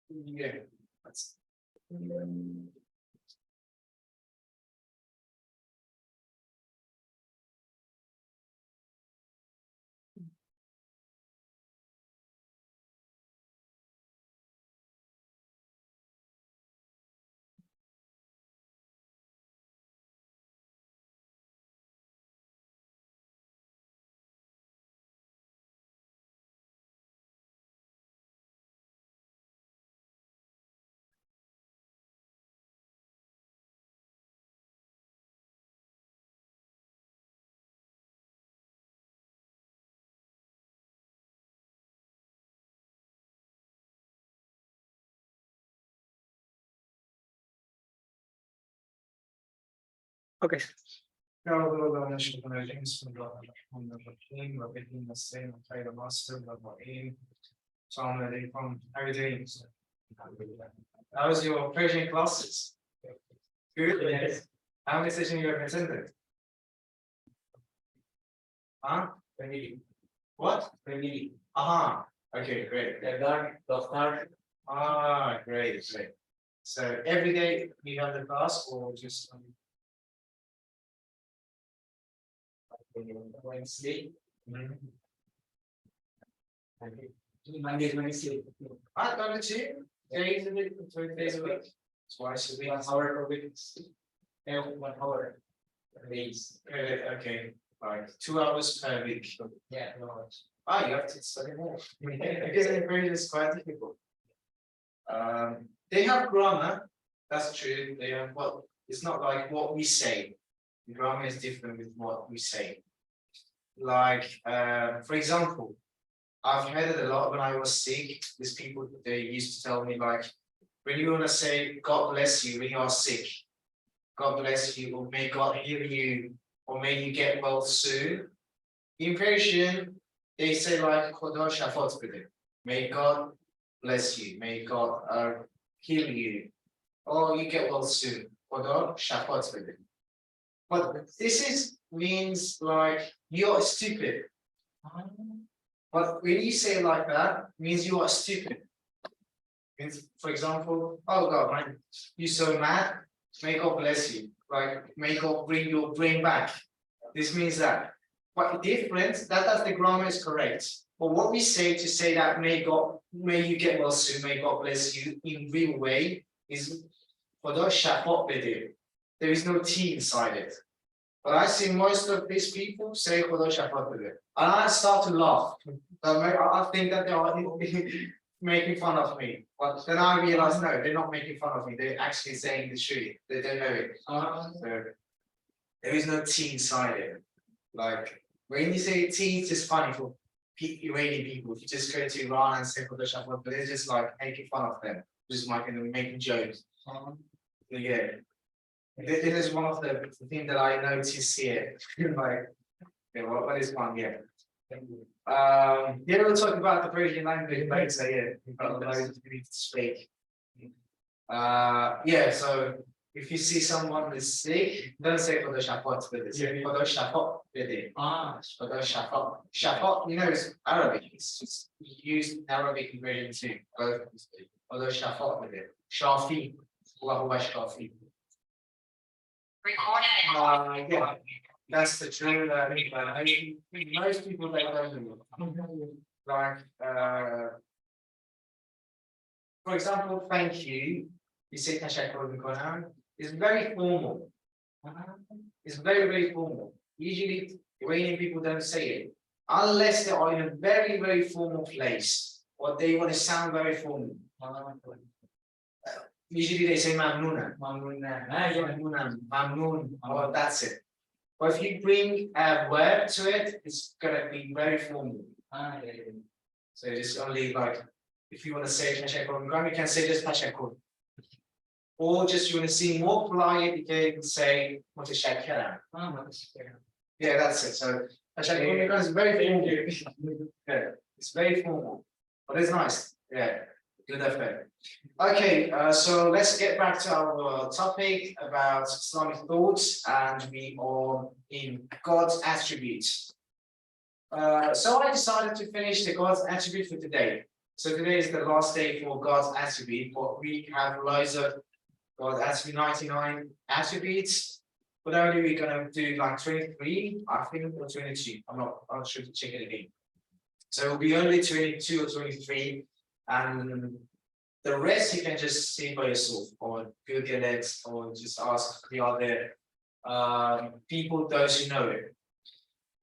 Yeah. That's, okay. Assalamu alaikum. How are you doing? How was your Persian classes? Good. Yes. How many sessions you have attended? Huh? Family. What? Family. Okay, great. Doctor. Great, great. So every day you have the class or just Wednesday? Monday, Wednesday. Don't you? Days a week, 3 days a week. Twice a week. 1 hour per week. 1 hour per days. Okay. Like 2 hours per week. Yeah, 2 hours. You have to study more. Because English is quite difficult. They have grammar. That's true. They have it's not like what we say. The grammar is different with what we say. Like, for example, I've heard it a lot when I was sick. These people, they used to tell me like, when you want to say God bless you when you are sick, God bless you, or may God heal you, or may you get well soon. In Persian, they say like Khoda shafat bede. May God bless you, may God heal you, or you get well soon. Khoda shafat bede. But this means like you're stupid. But when you say it like that, it means you are stupid. Means, for example, oh God, man, you're so mad, may God bless you. Like, may God bring your brain back. This means that. But different, that's the grammar is correct. But what we say to say that may you get well soon, may God bless you in real way is for those shafot bede. There is no T inside it. But I see most of these people say Khoda shafat bede. And I start to laugh. I think that they are making fun of me. But then I realize, no, they're not making fun of me. They're actually saying the truth. They don't know it. So there is no T inside it. Like, when you say T, it's just funny for Iranian people. If you just go to Iran and say Khoda shafat bede, they're just like making fun of them. Just making jokes. Yeah. This is one of the things that I notice here. Like, what is fun? Yeah. We'll talk about the Persian language later. Yeah, we've got loads we need to speak. So if you see someone is sick, don't say Khoda shafat bede. Say Khoda shafat bede. Khoda shafat. Shafat, it's Arabic. It's just used in Arabic and Persian too. Both. Khoda shafat bede. Shafi. Allahu Shafi. Yeah, that's the true most people they don't know. Like, for example, thank you. You say tashakkur mikonam. It's very formal. It's very, very formal. Usually, Iranian people don't say it unless they are in a very, very formal place or they want to sound very formal. Usually they say mamnuna, mamnun, or that's it. But if you bring a word to it, it's gonna be very formal. So it's only like if you want to say tashakkur, you can say just tashakkur. Or just you want to seem more polite, you can say mutashakkiran. Yeah, that's it. So tashakkur is very formal. Yeah, it's very formal, but it's nice. Yeah. Good effect. Okay, so let's get back to our topic about Islamic thoughts, and we are in God's attributes. So I decided to finish the God's attribute for today. So today is the last day for God's attribute, but we have loads of God's attribute, 99 attributes. But only we're gonna do like 23, I think, or 22. I'm not sure to check it again. So it'll be only 22 or 23, and the rest you can just see by yourself, or Google it, or just ask the other people, those who know it.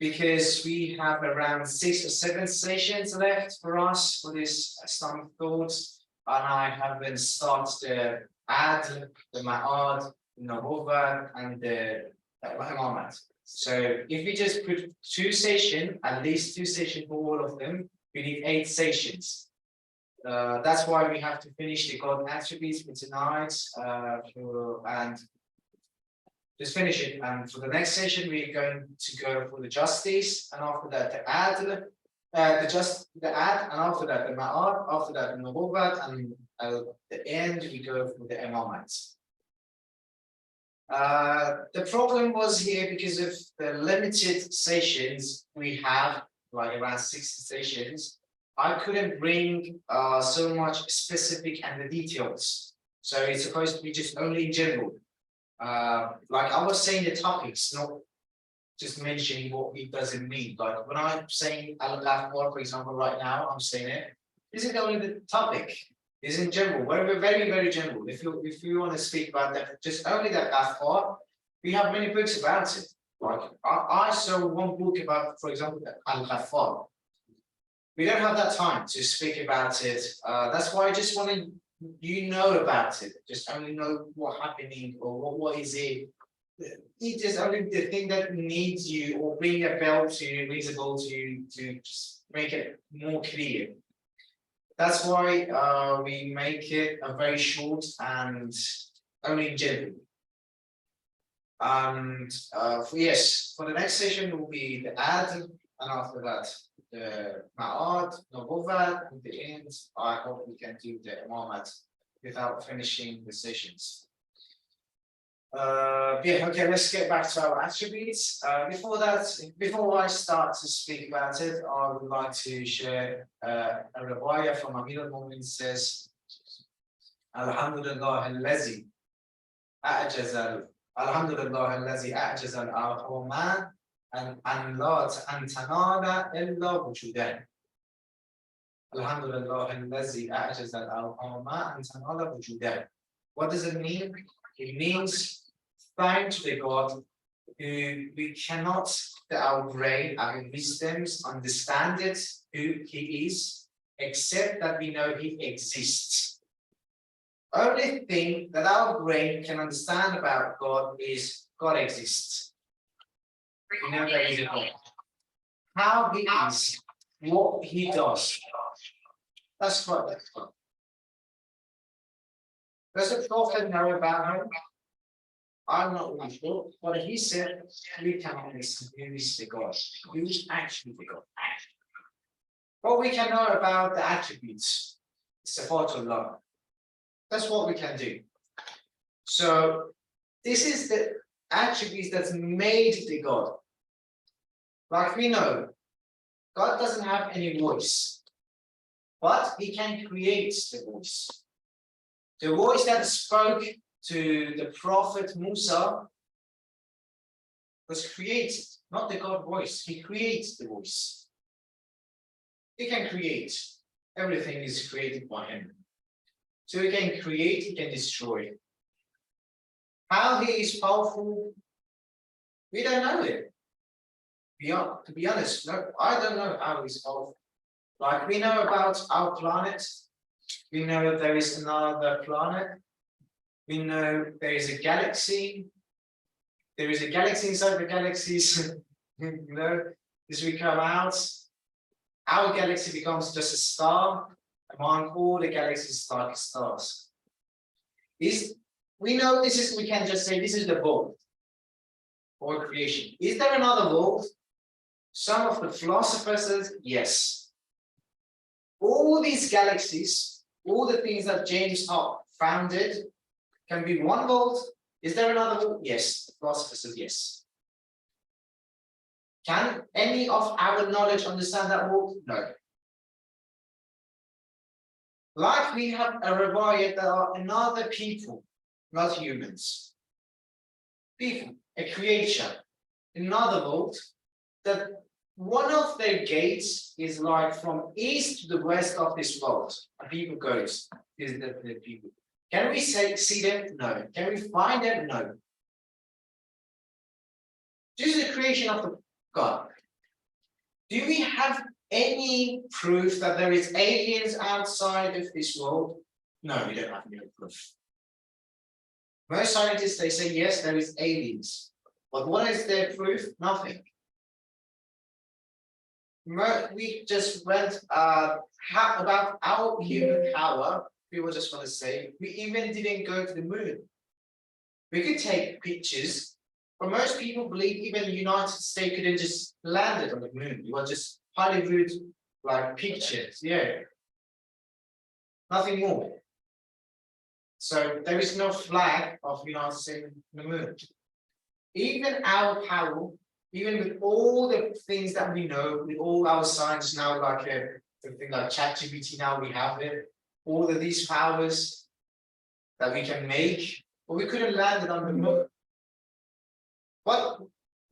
Because we have around 6 or 7 sessions left for us for this Islamic thoughts, and I haven't started the ad, the ma'ad, the nabuwwat, and the imamat. So if we just put 2 sessions, at least 2 sessions for all of them, we need 8 sessions. That's why we have to finish the God attributes for tonight, and just finish it. And for the next session, we're going to go for the justice, and after that the adl, the ad, and after that the ma'ad, after that the nabuwwat, and at the end we go for the imamat. The problem was here because of the limited sessions we have, like around 60 sessions. I couldn't bring so much specific and the details. So it's supposed to be just only in general. Like I was saying the topics, not just mentioning what it doesn't mean. Like when I'm saying al-Ghafar, for example, right now, I'm saying it. This is only the topic. Is in general, very, very, very general. If you want to speak about that, just only that Ghafar, we have many books about it. Like I saw one book about, for example, al-Ghafar. We don't have that time to speak about it. That's why I just want to know about it. Just only know what's happening or what is it. It is only the thing that needs you or bring a bell to you, visible to just make it more clear. That's why we make it a very short and only in general. And for the next session it will be the ad, and after that the ma'ad, nabuwwat, at the end I hope we can do the imamat without finishing the sessions. Okay, let's get back to our attributes. Before I start to speak about it, I would like to share a riwayah from Amir al-Mu'min says, Alhamdulillah al-lazi a'jazal al-ahwaman an la tanala illa wujudan. Alhamdulillah al-lazi a'jazal al-ahwaman an tanala wujudan. What does it mean? It means thanks to God who we cannot, our brain, our wisdoms, understand it, who He is, except that we know He exists. Only thing that our brain can understand about God is God exists. We know that He's a God. How He is, what He does. That's what that's God. Does the Prophet know about Him? I'm not really sure, but he said we cannot listen who is the God, who is actually the God. What we can know about the attributes, Sifatullah. That's what we can do. So this is the attributes that's made the God. Like we know, God doesn't have any voice, but He can create the voice. The voice that spoke to the Prophet Musa was created, not the God voice. He creates the voice. He can create. Everything is created by Him. So He can create, He can destroy. How He is powerful, we don't know it. To be honest, no, I don't know how He's powerful. Like we know about our planet. We know there is another planet. We know there is a galaxy. There is a galaxy inside the galaxies. You know, as we come out, our galaxy becomes just a star among all the galaxies like stars. We know this is, we can just say this is the world or creation. Is there another world? Some of the philosophers said yes. All these galaxies, all the things that James Hart founded, can be one world. Is there another world? Yes. The philosopher says yes. Can any of our knowledge understand that world? No. Like we have a riwayat that are another people, not humans. People, a creature, another world, that one of their gates is like from east to the west of this world. And people goes, is the people. Can we say see them? No. Can we find them? No. This is the creation of the God. Do we have any proof that there is aliens outside of this world? No, we don't have any proof. Most scientists, they say, yes, there is aliens. But what is their proof? Nothing. We just went about our human power. People just want to say, we even didn't go to the moon. We could take pictures, but most people believe even the United States couldn't just land it on the moon. It was just Hollywood like pictures, yeah. Nothing more. So there is no flag of the United States on the moon. Even our power, even with all the things that we know, with all our science now, like something like ChatGPT, now we have it, all of these powers that we can make, but we couldn't land it on the moon. But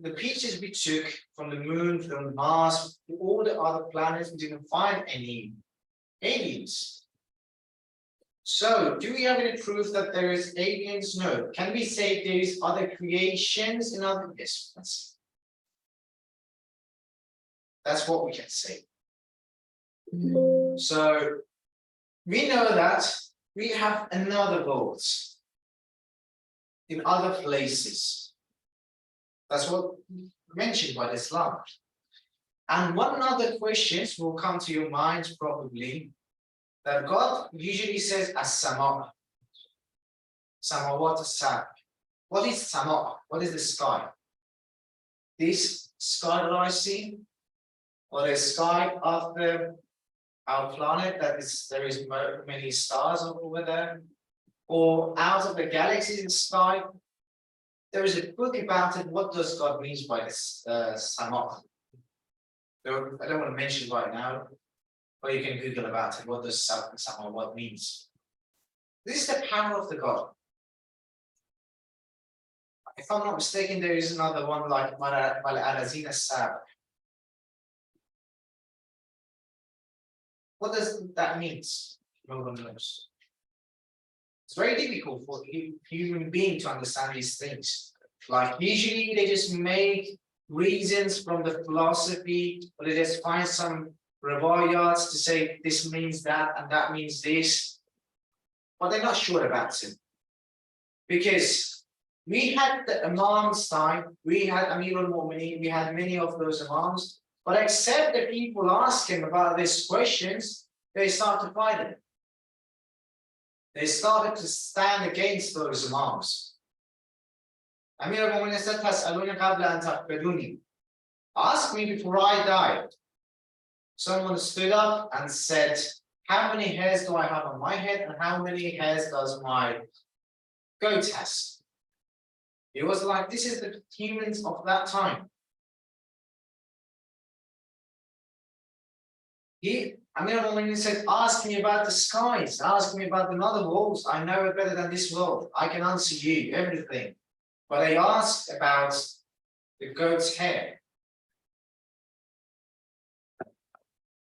the pictures we took from the moon, from Mars, all the other planets, we didn't find any aliens. So, do we have any proof that there is aliens? No. Can we say there is other creations in other disciplines? That's what we can say. So, we know that we have another world in other places. That's what mentioned by Islam. And one other questions will come to your mind probably, that God usually says as-sama. Samawat as-sab. What is sama? What is the sky? This sky that I see, or the sky of our planet, that is there is many stars over there, or out of the galaxies in the sky. There is a book about it. What does God mean by this sama? I don't want to mention right now, but you can Google about it. What does sama what means? This is the power of the God. If I'm not mistaken, there is another one like Mal-Arazina Sab. What does that mean? No one knows. It's very difficult for a human being to understand these things. Like usually they just make reasons from the philosophy, or they just find some riwayats to say this means that and that means this, but they're not sure about it. Because we had the Imam's time, we had Amir al-Mu'mineen, we had many of those Imams, but except the people ask him about these questions, they start to fight him. They started to stand against those Imams. Amir al-Mu'mineen said, "Tas'aluni qabla an taqbiduni." Ask me before I die. Someone stood up and said, how many hairs do I have on my head and how many hairs does my goat has? It was like, this is the humans of that time. Amir al-Mu'mineen said, ask me about the skies, ask me about another worlds. I know it better than this world. I can answer you everything. But I asked about the goat's hair.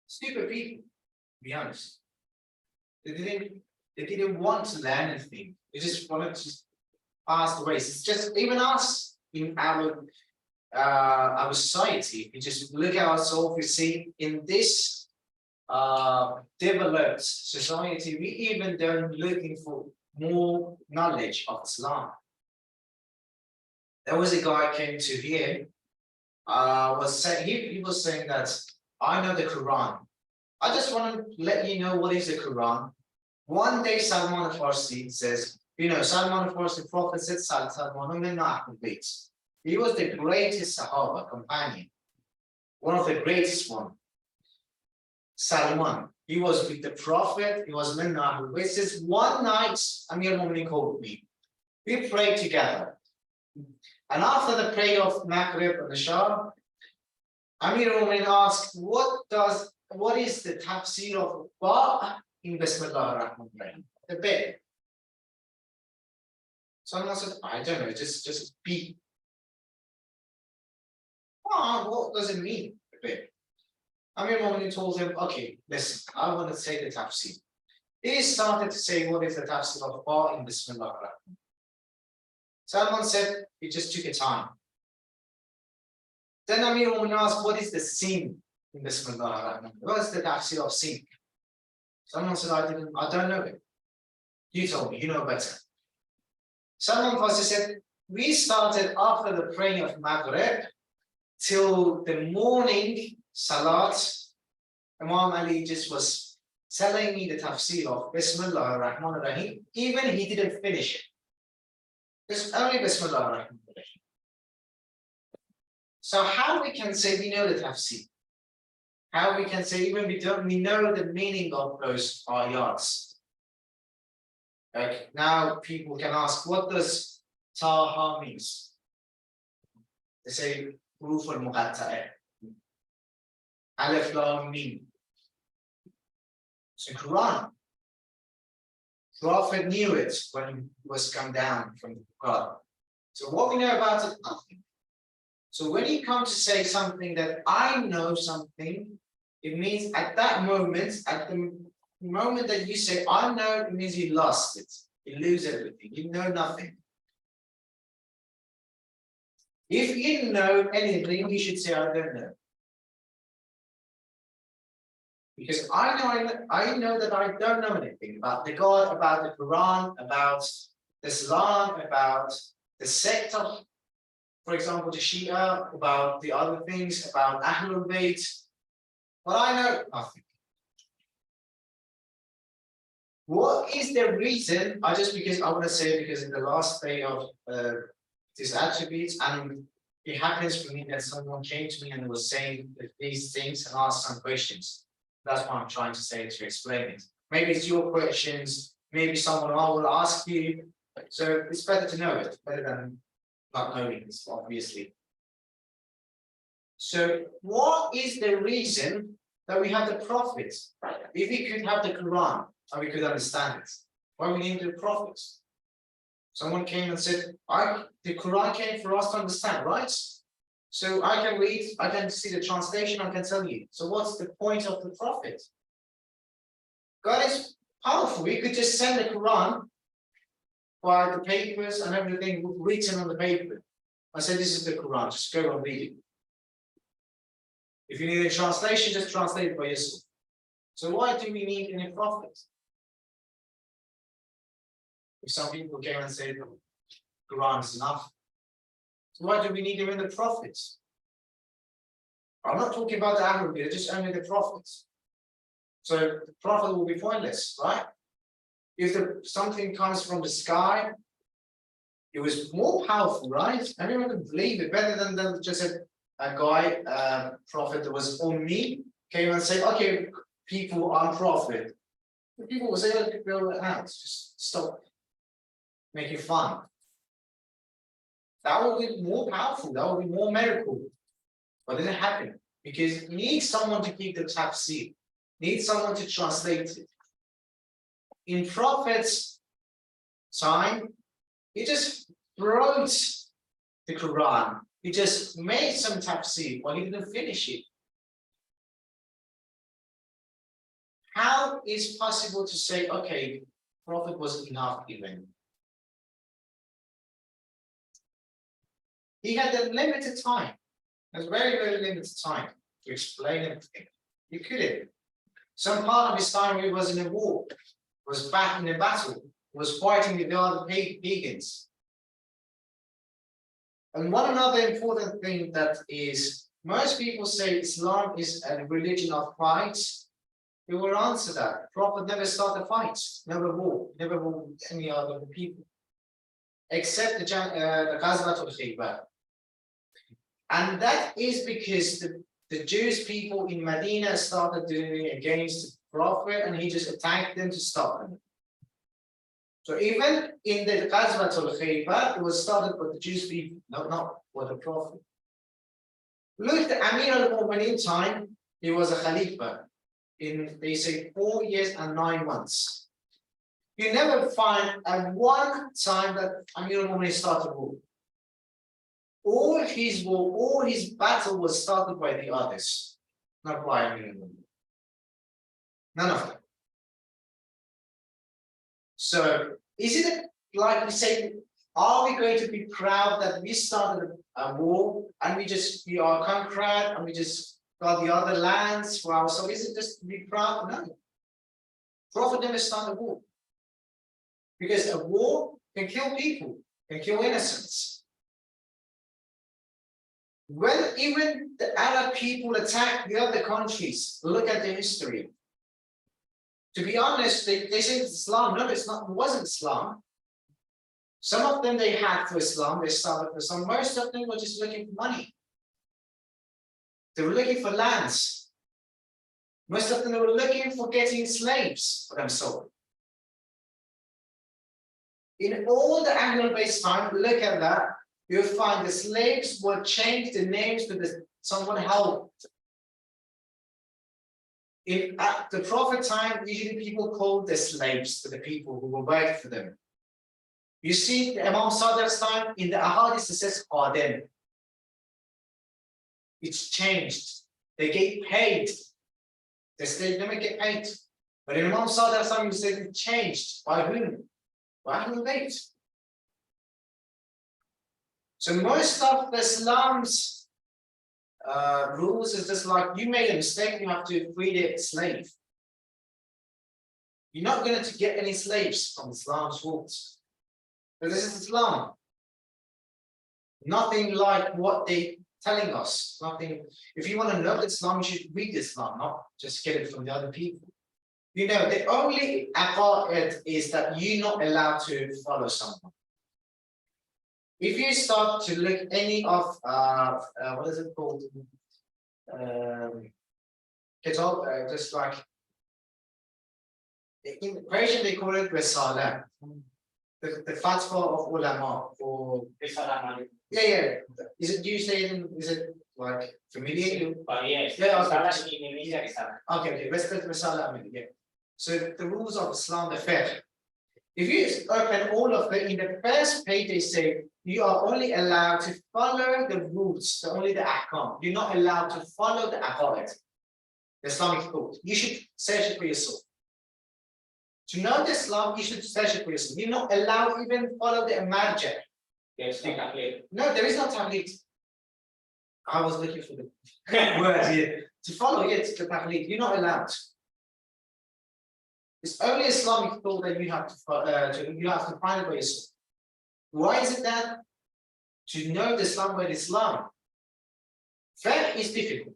Stupid people, to be honest. They didn't want to learn anything. They just wanted to pass the race. It's just even us in our society. If you just look at ourselves, we see in this developed society, we even don't looking for more knowledge of Islam. There was a guy came to here, he was saying that I know the Quran. I just want to let you know what is the Quran. One day Salman al-Farsi says, Salman al-Farsi, the Prophet said, he was the greatest Sahaba companion, one of the greatest one. Salman, he was with the Prophet, he was min Ahlul Bayt. Says one night, Amir al-Mu'mineen called me. We prayed together. And after the prayer of Maghrib and the Shah, Amir al-Mu'mineen asked, what is the tafsir of Ba in Bismillah ar-Rahman ar-Rahim? The bed. Someone said, I don't know, just be. What does it mean? The bed. Amir Mu'minin told him, okay, listen, I want to say the tafsir. He started to say what is the tafsir of ba in Bismillah ar-Rahman. Someone said it just took a time. Then Amir Mu'minin asked, what is the sin in Bismillah ar-Rahman? What is the tafsir of sin? Someone said, I don't know it. You told me, you know better. Someone first said, we started after the praying of Maghrib till the morning Salat. Imam Ali just was telling me the tafsir of Bismillah ar-Rahman ar-Rahim. Even he didn't finish it. It's only Bismillah ar-Rahman ar-Rahim. So how we can say we know the tafsir? How we can say even we know the meaning of those ayats? Like now people can ask, what does Taha means? They say Huruf al-Muqatta'ah. Alif Lam Mim. So Quran. Prophet knew it when it was come down from God. So what we know about it, nothing. So when you come to say something that I know something, it means at that moment, at the moment that you say I know, it means you lost it. You lose everything. You know nothing. If you know anything, you should say I don't know. Because I know that I don't know anything about the God, about the Quran, about Islam, about the sect of, for example, the Shia, about the other things, about Ahlul Bayt. But I know nothing. What is the reason? Because I want to say, because in the last day of these attributes, and it happens for me that someone came to me and was saying these things and asked some questions. That's what I'm trying to say to explain it. Maybe it's your questions, maybe someone else will ask you. So it's better to know it, better than not knowing this, obviously. So what is the reason that we have the prophets? If we could have the Quran and we could understand it, why we need the prophets? Someone came and said, the Quran came for us to understand, right? So I can read, I can see the translation, I can tell you. So what's the point of the prophet? God is powerful. He could just send the Quran by the papers and everything written on the paper. I said, this is the Quran, just go and read it. If you need a translation, just translate it by yourself. So why do we need any prophet? If some people came and said, the Quran is enough. So why do we need even the prophets? I'm not talking about the Arabic, just only the prophets. So the prophet will be pointless, right? If something comes from the sky, it was more powerful, right? Everyone can believe it better than just a guy, prophet that was on me, came and said, okay, people, I'm prophet. The people will say, okay, go out, just stop making fun. That would be more powerful, that would be more miracle. But it didn't happen because you need someone to keep the tafsir, need someone to translate it. In Prophet's time, he just wrote the Quran, he just made some tafsir, but he didn't finish it. How is possible to say, okay, Prophet was enough even? He had a limited time. There's very, very limited time to explain everything. You couldn't. Some part of his time he was in a war, was back in a battle, was fighting with the other pagans. And one another important thing that is, most people say Islam is a religion of fights. He will answer that. The Prophet never started fights, never war with any other people, except the Ghazwat al-Khaybar. And that is because the Jewish people in Medina started doing it against the Prophet and he just attacked them to stop them. So even in the Ghazwat al-Khaybar, it was started by the Jewish people, not by the Prophet. Look, the Amir al-Mu'minin time, he was a Khalifa. in, they say 4 years and 9 months. You never find at one time that Amir al-Mu'minin started war. All his war, all his battle was started by the others, not by Amir al-Mu'minin. None of them. So is it like we say, are we going to be proud that we started a war and we are conquered and we just got the other lands for ourselves? Is it just to be proud? No. Prophet never started a war. Because a war can kill people, can kill innocents. When even the Arab people attack the other countries, look at the history. To be honest, they say it's Islam. No, it's not. It wasn't Islam. Some of them they had for Islam. They started for some. Most of them were just looking for money. They were looking for lands. Most of them they were looking for getting slaves for themselves. In all the Anglo-based time, look at that. You'll find the slaves will change the names to someone helped. At the Prophet time, usually people called the slaves to the people who were working for them. You see, Imam Sadiq's time, in the Ahadith, it says Qadim. It's changed. They get paid. The slave never get paid. But in Imam Sadiq's time, you said it changed. By whom? By Ahlul Bayt. So most of the Islam's rules is just like, you made a mistake, you have to free the slave. You're not going to get any slaves from Islam's rules. But this is Islam. Nothing like what they're telling us. Nothing. If you want to know Islam, you should read Islam, not just get it from the other people. You know, the only aqa'id is that you're not allowed to follow someone. If you start to look any of what is it called? Kitab, just like in Persian they call it Risala. The fatwa of ulama or yeah. Is it, do you say it in, is it like familiar? Yes. Yeah, okay, respect Risala, yeah. So the rules of Islam, the fiqh. If you open all of them, in the first page they say you are only allowed to follow the rules, only the ahkam. You're not allowed to follow the aqa'id, the Islamic code. You should search it for yourself. To know the Islam, you should search it for yourself. You're not allowed to even follow the marja. Yes, no, there is no taqlid. I was looking for the word here. To follow it, the taqlid, you're not allowed. It's only Islamic thought that you have to find it by yourself. Why is it that? To know the Islam by Islam. Fiqh is difficult.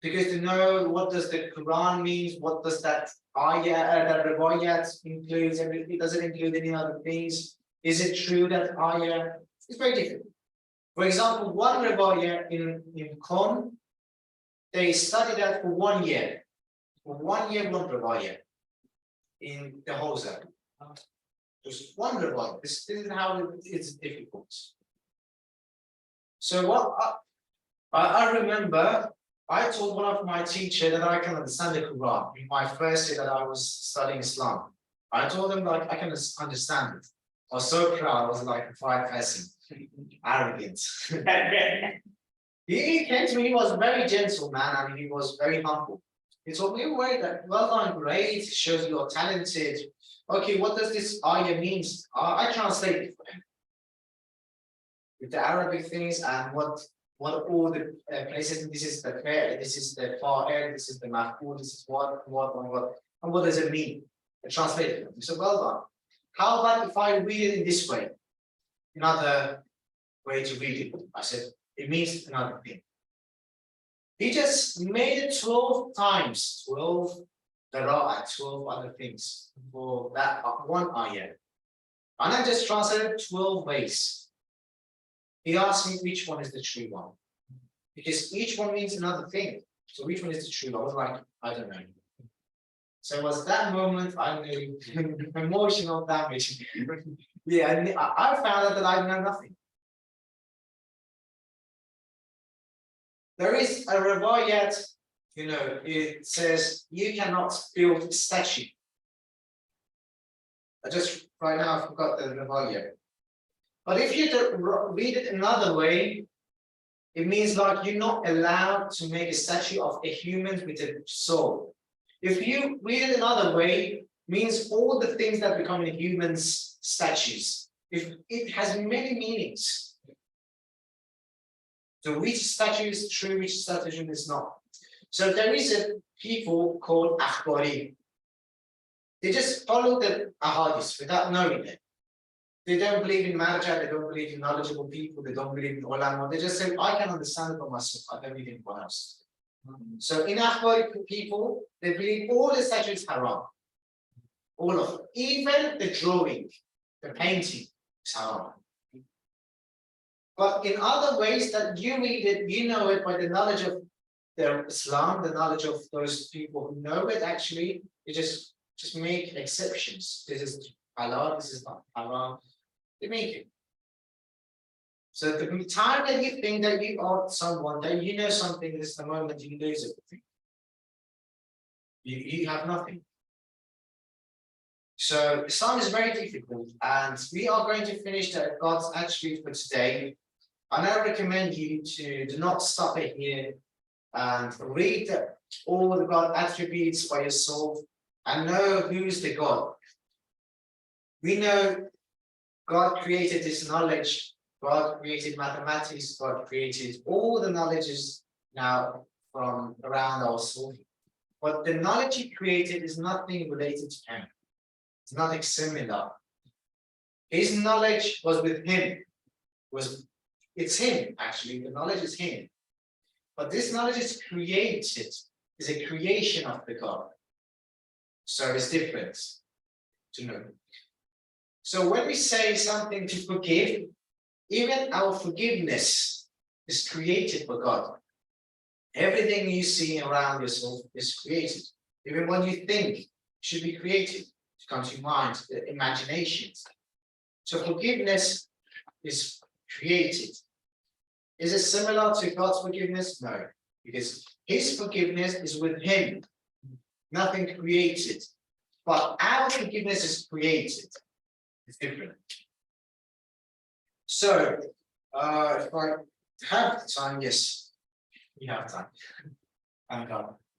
Because to know what does the Quran means, what does that ayah, that riwayat includes, it doesn't include any other things. Is it true that ayah? It's very difficult. For example, one riwayah in Qom, they studied that for 1 year. For 1 year, one riwayah in the whole zone. Just one riwayah. This is how it's difficult. So what I remember, I told one of my teachers that I can understand the Quran in my first year that I was studying Islam. I told him like I can understand it. I was so proud. I was like a quiet person, arrogant. He came to me. He was very gentle man, and he was very humble. He told me, "Wait, well done, great. Shows you're talented. Okay, what does this ayah means?" I translate it for him with the Arabic things and what all the places. This is the fair. This is the fa'il. This is the maf'ul. This is what, and what does it mean? I translate it. He said, "Well done. How about if I read it in this way? Another way to read it." I said, "It means another thing." He just made it 12 times, 12 qira'at, 12 other things for that one ayah. And I just translated 12 ways. He asked me which one is the true one. Because each one means another thing. So which one is the true one? I was like, I don't know. So it was that moment I knew emotional damage. Yeah, I found out that I know nothing. There is a riwayat it says you cannot build a statue. I just right now I forgot the volume. But if you read it another way, it means like you're not allowed to make a statue of a human with a soul. If you read it another way, means all the things that become in humans statues. If it has many meanings. So which statue is true, which statue is not. So there is a people called Akhbari. They just follow the ahadith without knowing it. They don't believe in marja, they don't believe in knowledgeable people, they don't believe in ulama. They just say, I can understand it for myself, I don't need anyone else. So in Akhbari people, they believe all the statues is haram. All of them. Even the drawing, the painting is haram. But in other ways that you read it, you know it by the knowledge of their Islam, the knowledge of those people who know it, actually, you just make exceptions. This is halal, this is not haram. They make it. So the time that you think that you are someone, that you know something, is the moment you lose everything. You have nothing. So Islam is very difficult, and we are going to finish the God's attribute for today. And I recommend you to do not stop it here and read all the God attributes by yourself and know who's the God. We know God created this knowledge, God created mathematics, God created all the knowledges now from around ourselves. But the knowledge he created is nothing related to him. It's nothing similar. His knowledge was with him. It's him, actually. The knowledge is him. But this knowledge is created, is a creation of the God. So it's different to know. So when we say something to forgive, even our forgiveness is created by God. Everything you see around yourself is created. Even when you think should be created, it comes to mind, the imaginations. So forgiveness is created. Is it similar to God's forgiveness? No, because his forgiveness is with him, nothing created. But our forgiveness is created. It's different. So, if I have time, yes, we have time.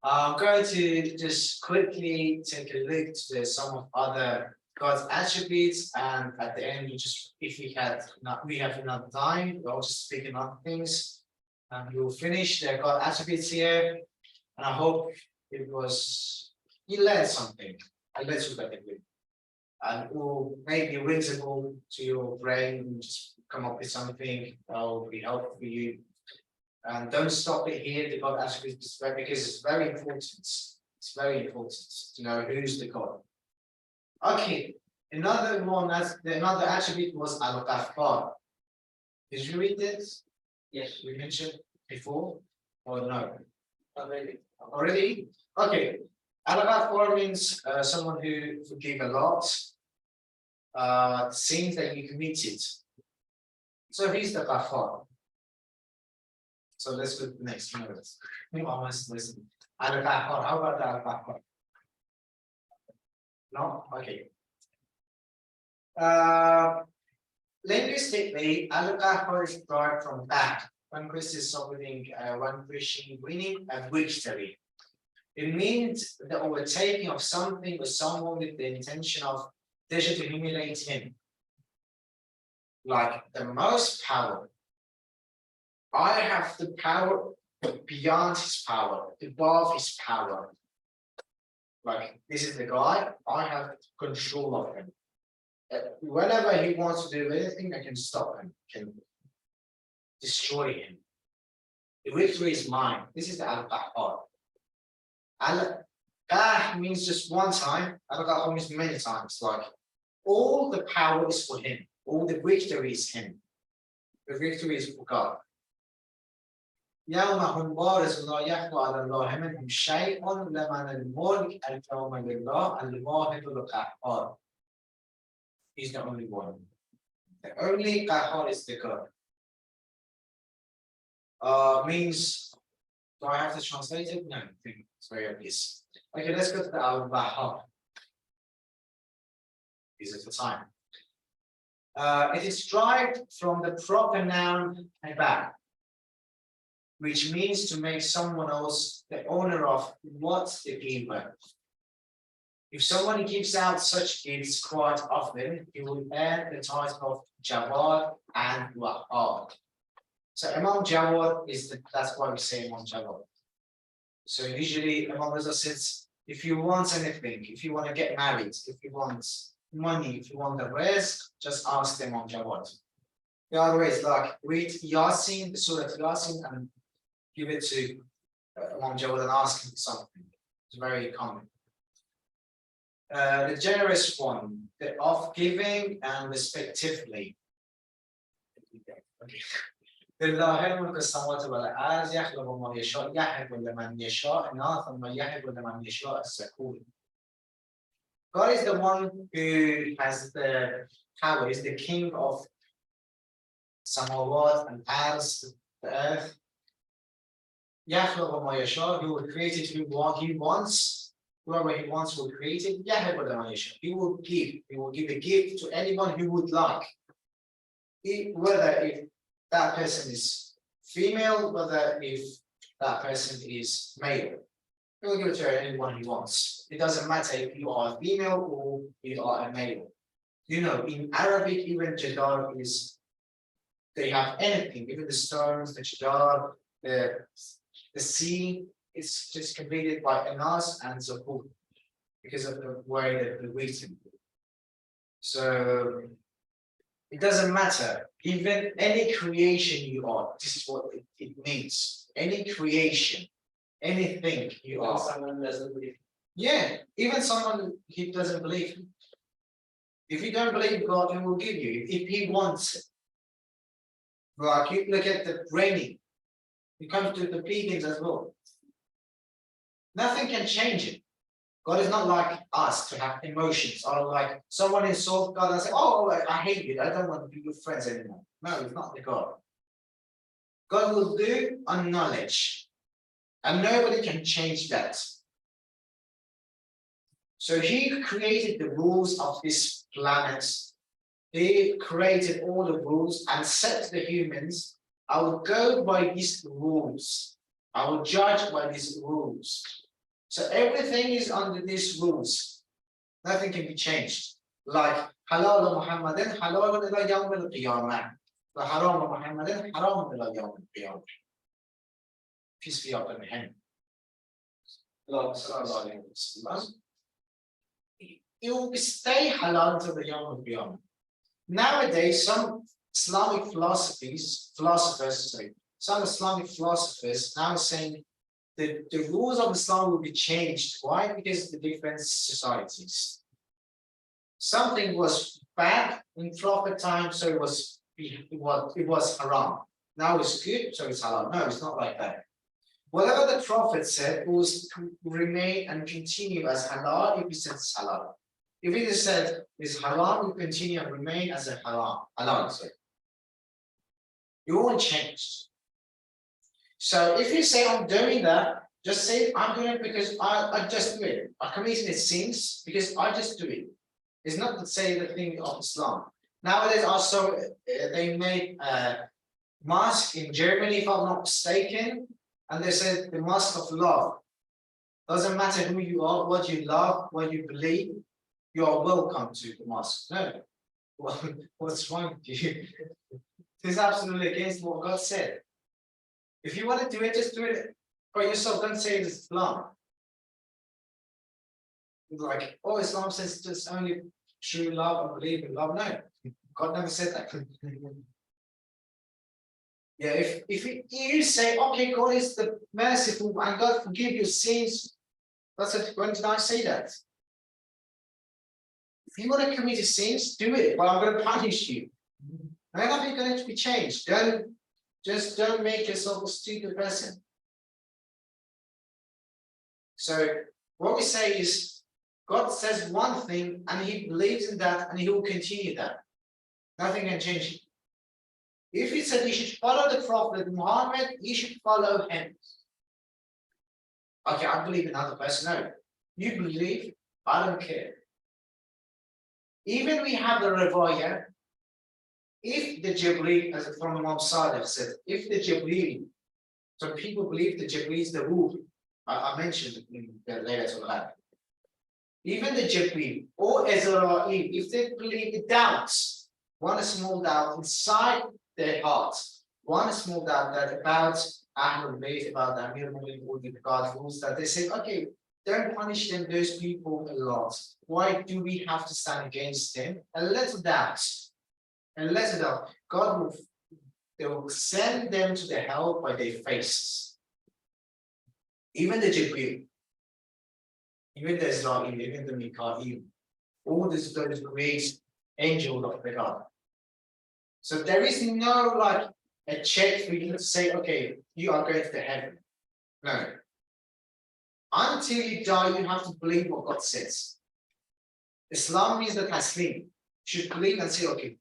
I'm going to just quickly take a look to some of other God's attributes, and at the end, if we have enough time, we'll just speak enough things, and we'll finish the God attributes here. And I hope you learned something a little bit, and will maybe reasonable to your brain, and just come up with something that will be helpful for you. And don't stop it here. The God attributes, because it's very important. It's very important to know who's the God. Okay, another attribute was al-Ghaffar. Did you read this? Yes, we mentioned before, or no? Already? Okay. Al-Ghaffar means someone who forgives a lot, sins that you committed. So he's the Ghaffar. So let's go to the next one. Listen. Al-Ghaffar. How about Al-Ghaffar? No? Okay. Linguistically, Al-Ghaffar is derived from that. Conquest is something, vanquishing, winning, and victory. It means the overtaking of something or someone with the intention of to humiliate him. Like the most power. I have the power beyond his power, above his power. Like, this is the guy, I have control of him. Whenever he wants to do anything, I can stop him, can destroy him. The victory is mine. This is the Al-Qahhar. Al-Qah means just one time, Al-Qahhar means many times. Like, all the power is for him, all the victory is him. The victory is for God. يومهم بارز لا يخفى على الله منهم شيء لمن الملك اليوم لله الواحد القهار. He's the only one. The only Qahhar is the God. Means Do I have to translate it? No, I think it's very obvious. Okay, let's go to the al-Bahar. Is it the time? It is derived from the proper noun "haba," which means to make someone else the owner of what the giver. If someone gives out such gifts quite often, he will earn the title of Jawad and Wahab. So Imam Jawad that's why we say Imam Jawad. So usually Imam Reza says, if you want anything, if you want to get married, if you want money, if you want the rest, just ask them on Jawad. They always like read Yasin, the Surah Yasin, and give it to Imam Jawad and ask him something. It's very common. The generous one, the of giving and respectively. لله الملك السماوات والارض يخلق ما يشاء يهب لمن يشاء اناثا ويهب لمن يشاء الذكور. God is the one who has the power, is the king of samawat and arz, the earth. يخلق ما يشاء, he will create it who he wants, whoever he wants will create it. يهب لمن يشاء, he will give a gift to anyone who would like. Whether if that person is female, whether if that person is male. He will give it to anyone he wants. It doesn't matter if you are a female or you are a male. You know, in Arabic, even jadar is, they have anything, even the stones, the jadar, the sea, it's just completed by anas and zuhur because of the way that the written. So it doesn't matter. Even any creation you are, this is what it means. Any creation, anything you are. Someone doesn't believe. Yeah, even someone he doesn't believe. If you don't believe God, he will give you. If he wants it. Like you look at the raining. It comes to the pagans as well. Nothing can change it. God is not like us to have emotions, or like someone insults God and say, "Oh, I hate you. I don't want to be your friends anymore." No, it's not the God. God will do on knowledge, and nobody can change that. So he created the rules of this planet. He created all the rules and said to the humans, "I will go by these rules. I will judge by these rules." So everything is under these rules. Nothing can be changed. Like halal Muhammadin, halal ila yawm al-qiyamah. The haram Muhammadin, haram ila yawm al-qiyamah. Peace be upon him. It will stay halal until the yawm al-qiyamah. Nowadays, some Islamic some Islamic philosophers now saying the rules of Islam will be changed. Why? Because the different societies. Something was bad in Prophet time, so it was haram. Now it's good, so it's halal. No, it's not like that. Whatever the Prophet said will remain and continue as halal if he said it's halal. If it is said it's haram, will continue and remain as a halal. Sorry. It won't change. So if you say I'm doing that, just say I'm doing it because I just do it. I committed sins because I just do it. It's not to say the thing of Islam. Nowadays also they made a mosque in Germany, if I'm not mistaken, and they said the mosque of love. Doesn't matter who you are, what you love, what you believe, you are welcome to the mosque. No. Well, what's wrong with you? This is absolutely against what God said. If you want to do it, just do it by yourself. Don't say it's Islam. Like, oh, Islam says just only true love and believe in love. No, God never said that. Yeah, if you say, okay, God is the merciful and God forgive your sins, that's it. When did I say that? If you want to commit sins, do it, but I'm going to punish you. And nothing's going to be changed. Don't make yourself a stupid person. So what we say is, God says one thing and he believes in that and he will continue that. Nothing can change it. If he said you should follow the Prophet Muhammad, you should follow him. Okay, I believe in another person. No, you believe, I don't care. Even we have the Revaya, if the Jibreel, as from Imam Salih said, if the Jibreel, so people believe the Jibreel is the Ruh, I mentioned in the Laylatul Qadr. Even the Jibreel or Israel, if they believe the doubts, one small doubt inside their hearts, one small doubt that about Ahlul Bayt, about the Amir Mu'min, or the God rules, that they say, okay, don't punish them, those people a lot. Why do we have to stand against them? A little doubt. A little doubt. God will, they will send them to the hell by their faces. Even the Jibreel, even the Israel, even the Mikael, all those great angels of the God. So there is no like a check for you to say, okay, you are going to the heaven. No. Until you die, you have to believe what God says. Islam means the taslim. You should believe and say, okay.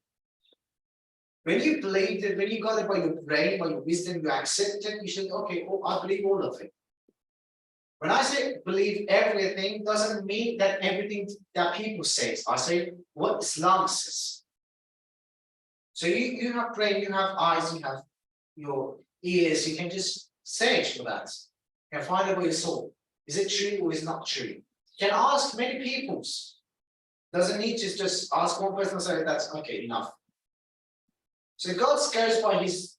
When you believe it, when you got it by your brain, by your wisdom, you accept it, you should, okay, oh, I believe all of it. When I say believe everything, doesn't mean that everything that people say. I say what Islam says. So you have brain, you have eyes, you have your ears, you can just search for that. You can find out what you saw. Is it true or is it not true? You can ask many peoples. Doesn't need to just ask one person and say that's okay, enough. So God goes by his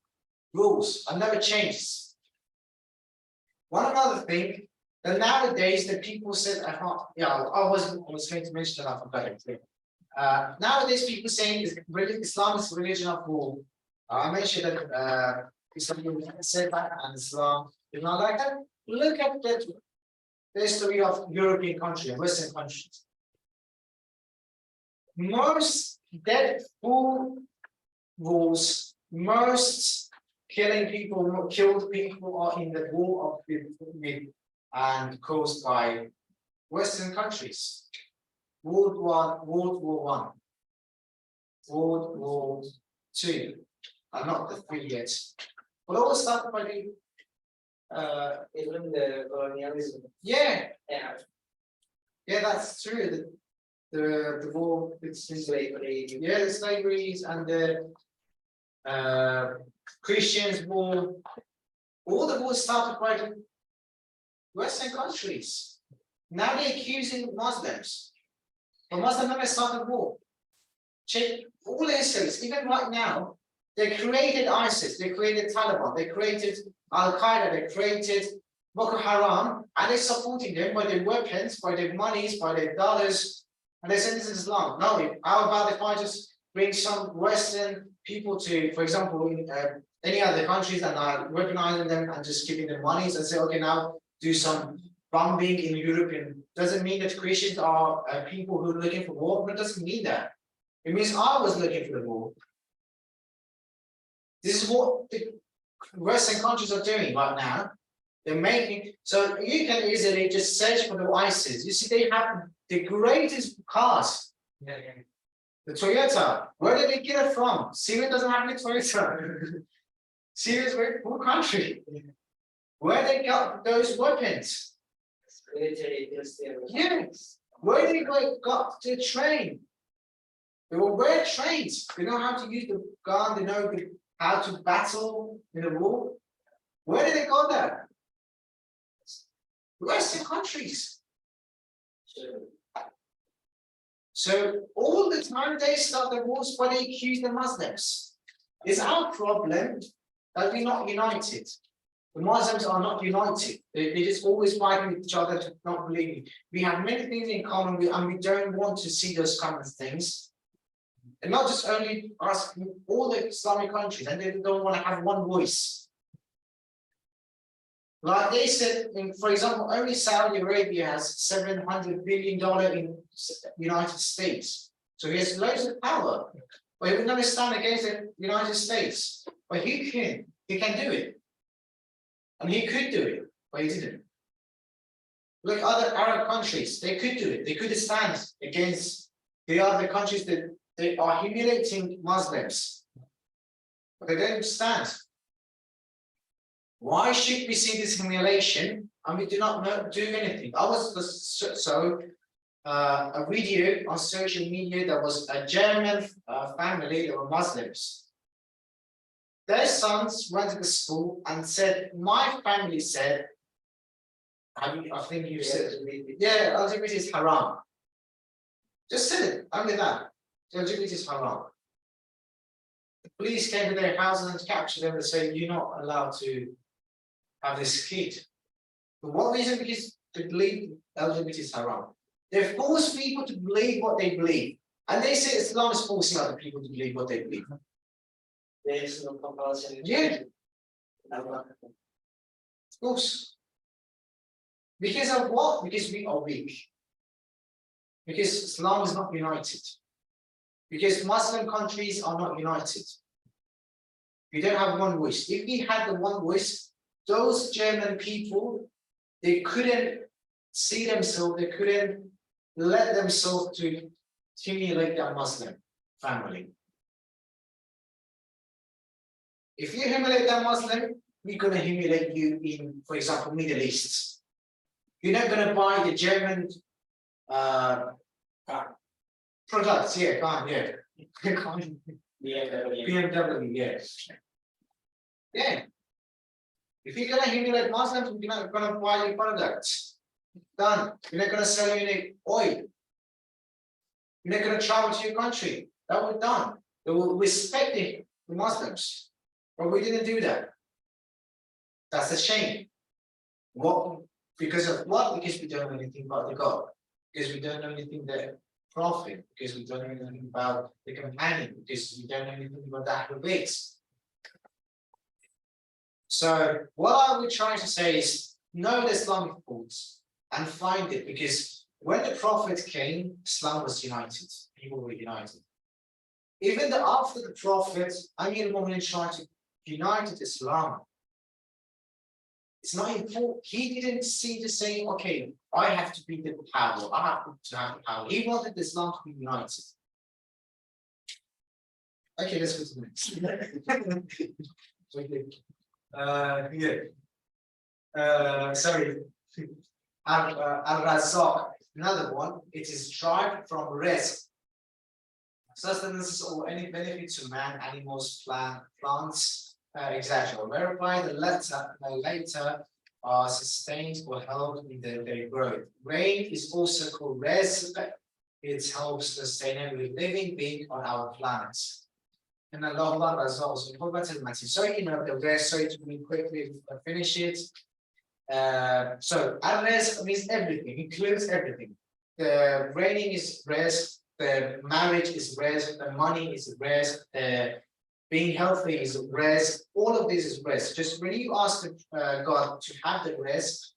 rules and never changes. One other thing, that nowadays the people said, I was going to mention that, I forgot it. Nowadays people saying Islam is religion of war. I mentioned that Islam said that and Islam is not like that. Look at the history of European countries, Western countries. Most dead food wars, most killing people, killed people are in the war of and caused by Western countries. World War I, World War II, and not the three yet. But all started by the even the colonialism. Yeah, that's true. The war with slavery. Yeah, the slaveries and the Christians war. All the wars started by the Western countries. Now they're accusing Muslims. But Muslims never started war. Check all their histories, even right now, they created ISIS, they created Taliban, they created Al-Qaeda, they created Boko Haram, and they're supporting them by their weapons, by their monies, by their dollars, and they say this is Islam. No, how about if I just bring some Western people to, for example, in any other countries and are weaponizing them and just giving them monies and say, okay, now do some bombing in Europe. Doesn't mean that Christians are people who are looking for war, but it doesn't mean that. It means I was looking for the war. This is what the Western countries are doing right now. They're making, so you can easily just search for the ISIS. You see, they have the greatest cars. The Toyota. Where did they get it from? Syria doesn't have any Toyota. Syria is a very poor country. Where they got those weapons? Yes. Where they got the train? They will wear trains. They know how to use the gun. They know how to battle in a war. Where did they go there? Western countries. So all the time they start the wars when they accuse the Muslims. It's our problem that we're not united. The Muslims are not united. They just always fighting with each other to not believe. We have many things in common, and we don't want to see those kind of things. And not just only us, all the Islamic countries, and they don't want to have one voice. Like they said, for example, only Saudi Arabia has $700 billion in United States. So he has loads of power. But he would never stand against the United States. But he can do it. And he could do it, but he didn't. Look, other Arab countries, they could do it. They could stand against the other countries that they are humiliating Muslims. But they don't stand. Why should we see this humiliation and we do not do anything. I was a video on social media. There was a German family. They were Muslims. Their sons went to the school and said, "My family said, I think you said, yeah, LGBT is haram." Just said it, only that. LGBT is haram. The police came to their houses and captured them and said, "You're not allowed to have this kid." For what reason? Because they believe LGBT is haram. They force people to believe what they believe. And they say Islam is forcing other people to believe what they believe. There is no compulsion. Yeah. Of course. Because of what? Because we are weak. Because Islam is not united. Because Muslim countries are not united. We don't have one voice. If we had the one voice, those German people, they couldn't see themselves, they couldn't let themselves to humiliate their Muslim family. If you humiliate that Muslim, we're going to humiliate you in, for example, Middle East. You're not going to buy the German products, yeah, BMW, yes. Yeah. If you're going to humiliate Muslims, you're not going to buy your products. Done. You're not going to sell any oil. You're not going to travel to your country. That was done. They will respect the Muslims. But we didn't do that. That's a shame. What? Because of what? Because we don't know anything about the God. Because we don't know anything about the Prophet. Because we don't know anything about the companion. Because we don't know anything about the Ahlul Bayt. So what I would try to say is know the Islamic thoughts and find it, because when the Prophet came, Islam was united. People were united. Even after the Prophet, Amir al-Mu'minin tried to unite Islam. It's not important. He didn't see to say, okay, I have to be the power. I have to have the power. He wanted Islam to be united. Okay, let's go to the next. Sorry. Al-Razak, another one. It is derived from Reza. Sustenance or any benefit to man, animals, plants, etc. Whereby the later are sustained or held in their growth. Rain is also called rizq. It helps sustainable living being on our planet. And Allah results in mathematics. So you know the verse, so to me quickly finish it. So al-rizq means everything, includes everything. The raining is rizq, the marriage is rizq, the money is rizq, the being healthy is rizq, all of this is rizq. Just when you ask God to have the rizq,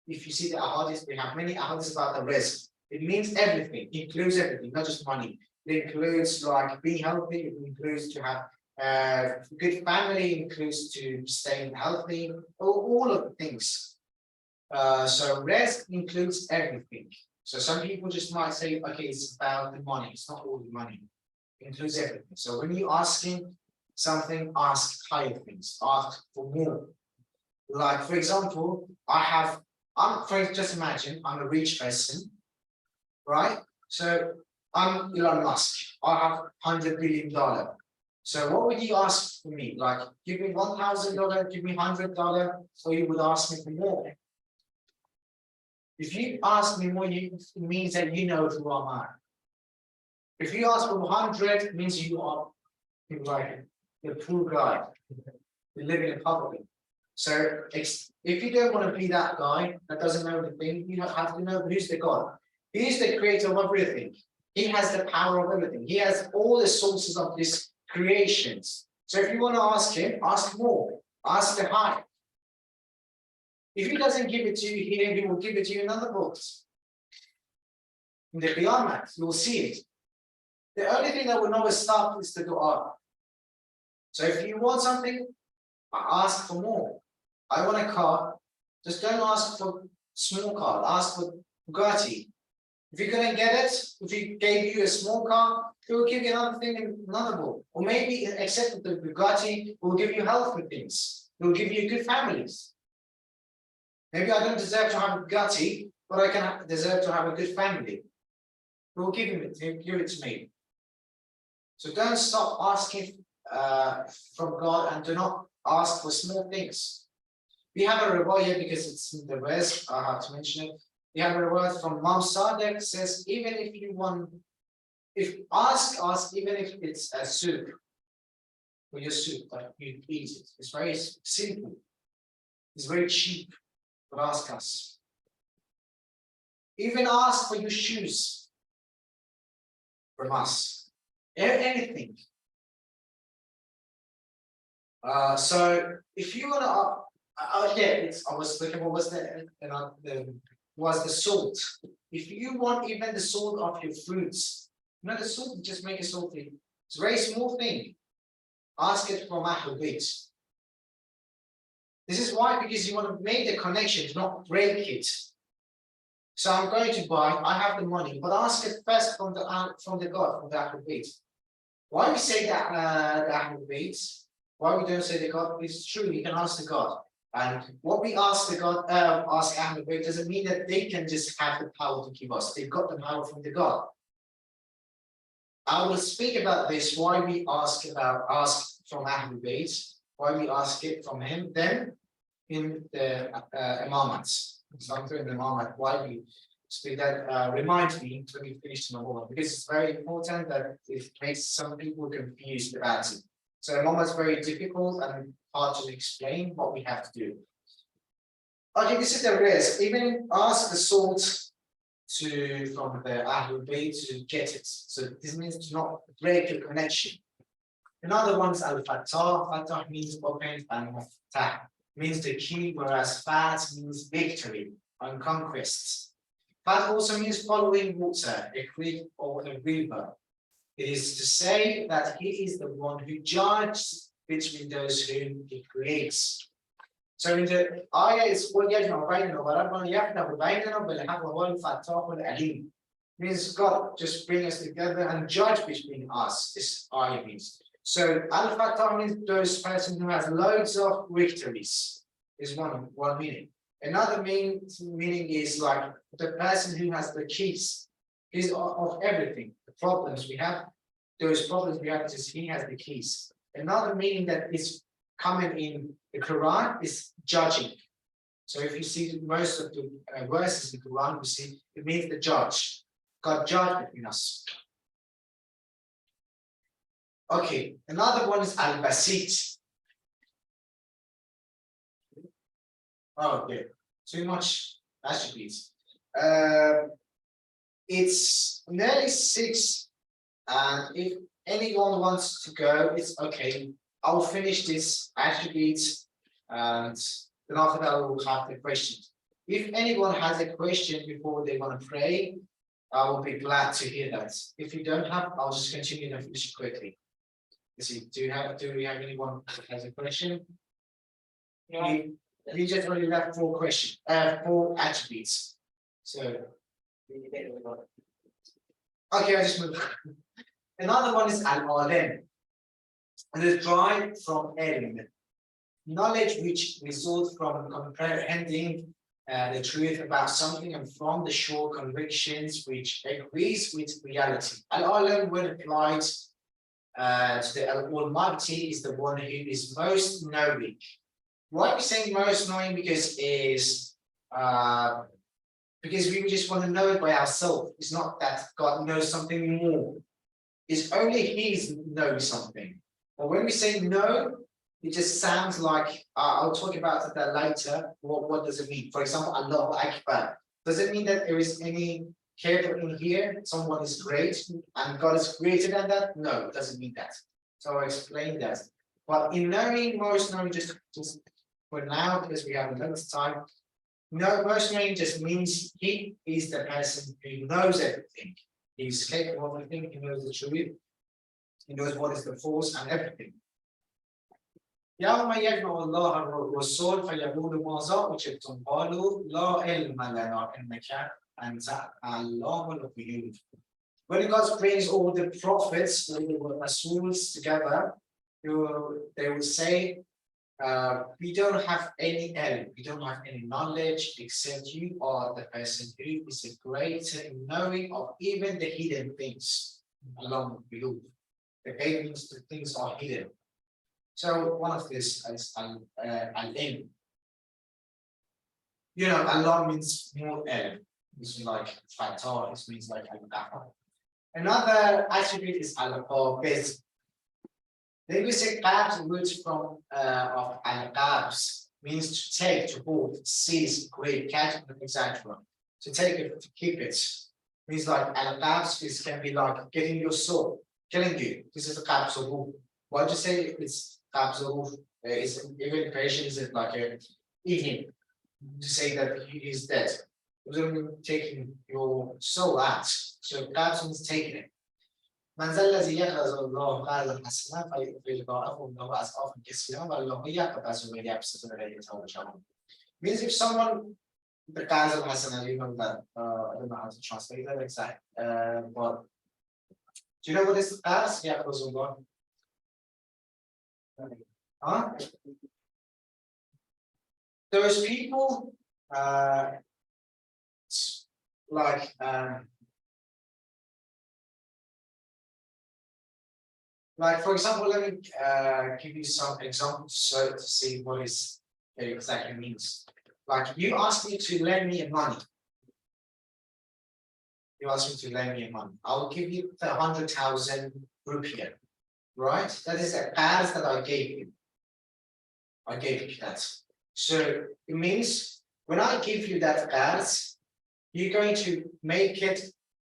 if you see the ahadith, we have many ahadiths about the rizq. It means everything, includes everything, not just money. It includes like being healthy, it includes to have good family, includes to staying healthy, all of the things. So rizq includes everything. So some people just might say, okay, it's about the money. It's not all the money. It includes everything. So when you're asking something, ask higher things, ask for more. Like, for example, just imagine I'm a rich person, right? So I'm Elon Musk. I have $100 billion. So what would you ask for me? Like, give me $1,000, give me $100, or you would ask me for more? If you ask me more, it means that you know who I am. If you ask for 100, it means you are like the poor guy. You live in poverty. So if you don't want to be that guy that doesn't know the thing, you have to know who's the God. He's the creator of everything. He has the power of everything. He has all the sources of these creations. So if you want to ask him, ask more. Ask the high. If he doesn't give it to you here, he will give it to you in other books. In the Qiyamah, you will see it. The only thing that will never stop is the dua. So if you want something, ask for more. I want a car. Just don't ask for small car. Ask for Bugatti. If you're going to get it, if he gave you a small car, he will give you another thing in another book. Or maybe, except the Bugatti, will give you healthy things. It will give you good families. Maybe I don't deserve to have a Bugatti, but I can deserve to have a good family. He will give it, he'll give it to me. So don't stop asking from God and do not ask for small things. We have a reward here because it's in the verse, I have to mention it. We have a reward from Mom Sadek says, even if you want, if ask, even if it's a soup, for your soup, like you eat it. It's very simple. It's very cheap, but ask us. Even ask for your shoes from us. Anything. So if you wanna, I was looking what was was the salt. If you want even the salt of your fruits, the salt, just make it salty. It's a very small thing. Ask it from Ahlul Bayt. This is why, because you want to make the connection, not break it. So I'm going to buy, I have the money, but ask it first from the God, from the Ahlul Bayt. Why we say that the Ahlul Bayt? Why we don't say the God? It's true, you can ask the God. And what we ask the God, ask Ahlul Bayt doesn't mean that they can just have the power to give us. They've got the power from the God. I will speak about this, why we ask from Ahlul Bayt, why we ask it from him, then in the Imamats. So I'm doing the Imamat, why we speak that reminds me to be finished in the moment, because it's very important that it makes some people confused about it. So Imamat is very difficult and hard to explain what we have to do. Okay, this is the risk. Even ask the salt from the Ahlul Bayt to get it. So this means to not break your connection. Another one is Al-Fatah. Fatah means open, and Fatah means the key, whereas Fat means victory and conquest. Fat also means following water, a creek or a river. It is to say that he is the one who judges between those whom he creates. So in the ayah is means God just bring us together and judge between us. This ayah means. So al-Fatah means those person who has loads of victories is one meaning. Another meaning is like the person who has the keys. Keys of everything. The problems we have, those problems we have, is he has the keys. Another meaning that is coming in the Quran is judging. So if you see most of the verses in the Quran, you see it means the judge. God judged between us. Okay, another one is al-Basit. Okay, too much attributes. It's nearly 6, and if anyone wants to go, it's okay. I'll finish this attributes, and then after that we'll have the questions. If anyone has a question before they want to pray, I will be glad to hear that. If you don't have, I'll just continue and finish it quickly. Let's see, do we have anyone that has a question? No. We just only have 4 questions, 4 attributes. So okay, I just move. Another one is al-alim. And it's derived from ilm, knowledge which results from comprehending the truth about something and from the sure convictions which agrees with reality. Al-alim, when applied to the Almighty, is the one who is most knowing. Why are we saying most knowing? Because we just want to know it by ourselves. It's not that God knows something more. It's only He knows something. But when we say no, it just sounds like I'll talk about that later. What does it mean? For example, Allahu Akbar. Does it mean that there is any character in here? Someone is great and God is greater than that? No, it doesn't mean that. So I'll explain that. But in knowing, most knowing, just for now, because we have a little time, no, most knowing just means he is the person who knows everything. He's capable of everything, he knows the truth, he knows what is the force and everything. يوم يجمع الله الرسول فيقول ماذا أجبتم قالوا لا علم لنا إنك أنت علام الغيوب. When God brings all the prophets, all the Rasuls together, they will say, We don't have any ilm, we don't have any knowledge except you are the person who is a greater in knowing of even the hidden things along with you. The means the things are hidden. So one of this is al-ilm. You know, Allah means more ilm. It's like fatah, it means like al-qafa. Another attribute is al-qabiz. Linguistic qabs roots from of al-qabs means to take, to hold, seize, grip, catch, etc. To take it, to keep it. Means like al-qabs can be like getting your soul, killing you. This is the qabs of ruh. Why do you say it's qabs of ruh? Is even creation is it like a eating to say that he is dead? It doesn't mean taking your soul out. So qabs means taking it. من ذا الذي يقرض الله قرضا حسنا فيضاعفه له أضعافا كثيرة والله يقبض ويبسط إليه يتوجهون. Means if someone the قرض الحسنة, you know that I don't know how to translate that exactly, but do you know what is قرض يقرض الله? Huh? Those people like for example, let me give you some examples so to see what is it exactly means. Like you ask me to lend me money. You ask me to lend me money. I'll give you 100,000 rupiah, right? That is a qard that I gave you. I gave you that. So it means when I give you that qard, you're going to make it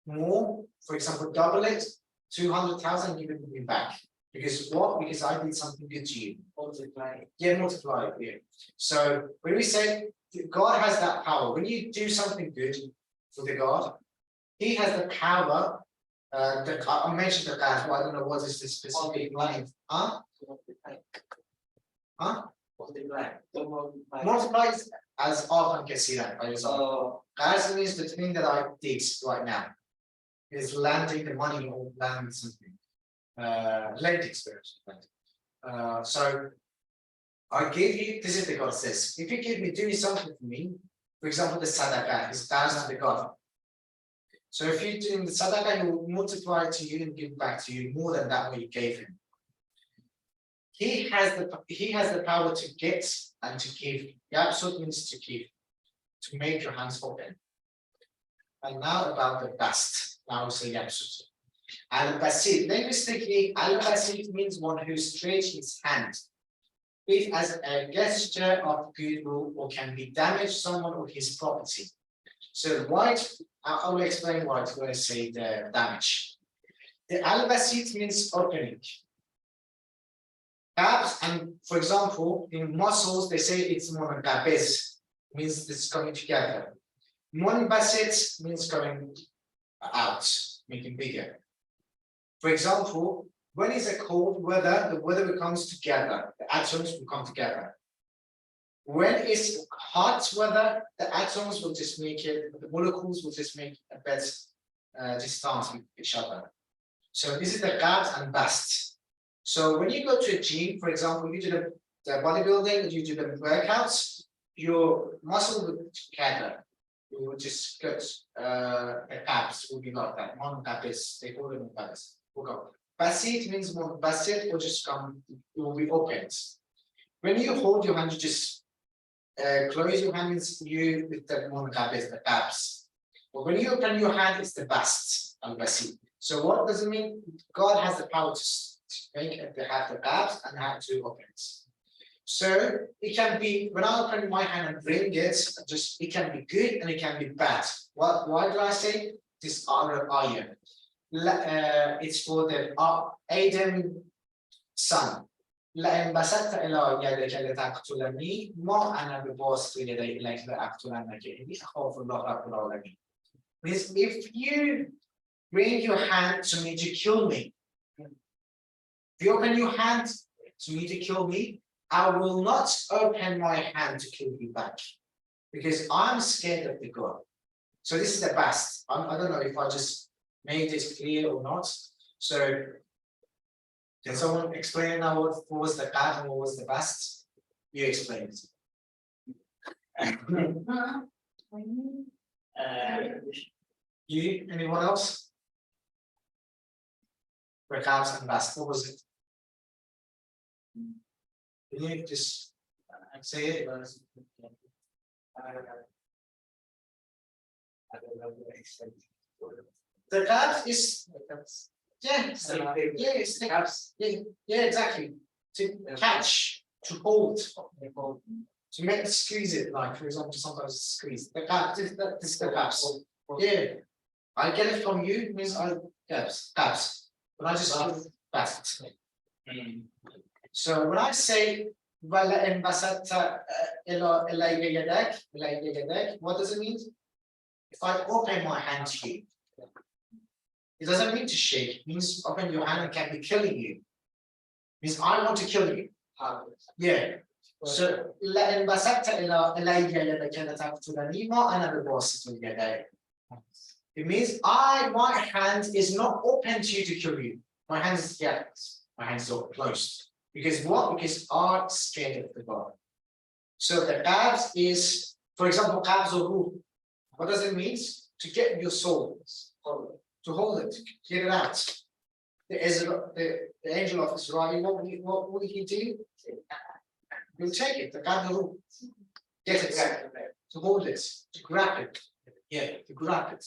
more, for example, double it. 200,000 give it me back. Because what? Because I did something good to you. Multiply. Yeah, multiply. Yeah. So when we say God has that power, when you do something good for the God, He has the power. I mentioned the God, but I don't know what is the specific line. Huh? Huh? Multiply as often kasira. Qaz means the thing that I did right now. Is lending the money or lending something, lending experience. So I give you, this is the God says, if you give me, do something for me, for example, the sadaqah is down to the God. So if you're doing the sadaqah, he will multiply to you and give back to you more than that what you gave him. He has the power to get and to give. Yabsut means to give, to make your hands open. And now about the bast. Now say Yabsut. Al-Basit. Linguistically, Al-Basit means one who stretches his hand. If as a gesture of goodwill or can be damaged someone or his property. So white, I will explain why when I say the damage. The Al-Basit means opening. Abs, and for example, in muscles, they say it's monogabes, means it's coming together. Monbasit means coming out, making bigger. For example, when it's a cold weather, the weather becomes together, the atoms will come together. When it's hot weather, the atoms will just make it, the molecules will just make a better distance with each other. So this is the qabs and bast. So when you go to a gym, for example, you do the bodybuilding, you do the workouts, your muscle will together. You will just get the abs will be like that. Monogabes, they call them monogabes. Basit means basit will just come, it will be opened. When you hold your hand, you just close your hand, means you with the monogabes, the abs. But when you open your hand, it's the bast and basit. So what does it mean? God has the power to make it, to have the abs and how to open it. So it can be, when I open my hand and bring it, just it can be good and it can be bad. Why do I say this iron? It's for the Adam son. لئن بسطت إلى يدك لتقتلني ما أنا بباسط يدي إليك لأقتلنك إني أخاف الله رب العالمين. Means if you bring your hand to me to kill me, if you open your hand to me to kill me, I will not open my hand to kill you back because I'm scared of the God. So this is the best. I don't know if I just made it clear or not. So can someone explain now what was the bad and what was the best? You explain it. You, anyone else? Perhaps and best. What was it? Can you just say it? The caps is yeah, it's the caps. Yeah, exactly. To catch, to hold, to make squeeze it. Like for example, sometimes squeeze the caps. This is the caps. Yeah, I get it from you. Means I caps. But I just give best. So when I say what does it mean? If I open my hand to you, it doesn't mean to shake. It means open your hand and can be killing you. It means I want to kill you. Yeah. So it means my hand is not open to you to kill you. My hand is my hands are closed. Because what? Because I'm scared of the God. So the qabs is, for example, qabs or ruh. What does it mean? To get your soul, to hold it, to get it out. The angel of Israel, what will he do? He'll take it, the qab or ruh. Get it back, to hold it, to grab it. Yeah, to grab it.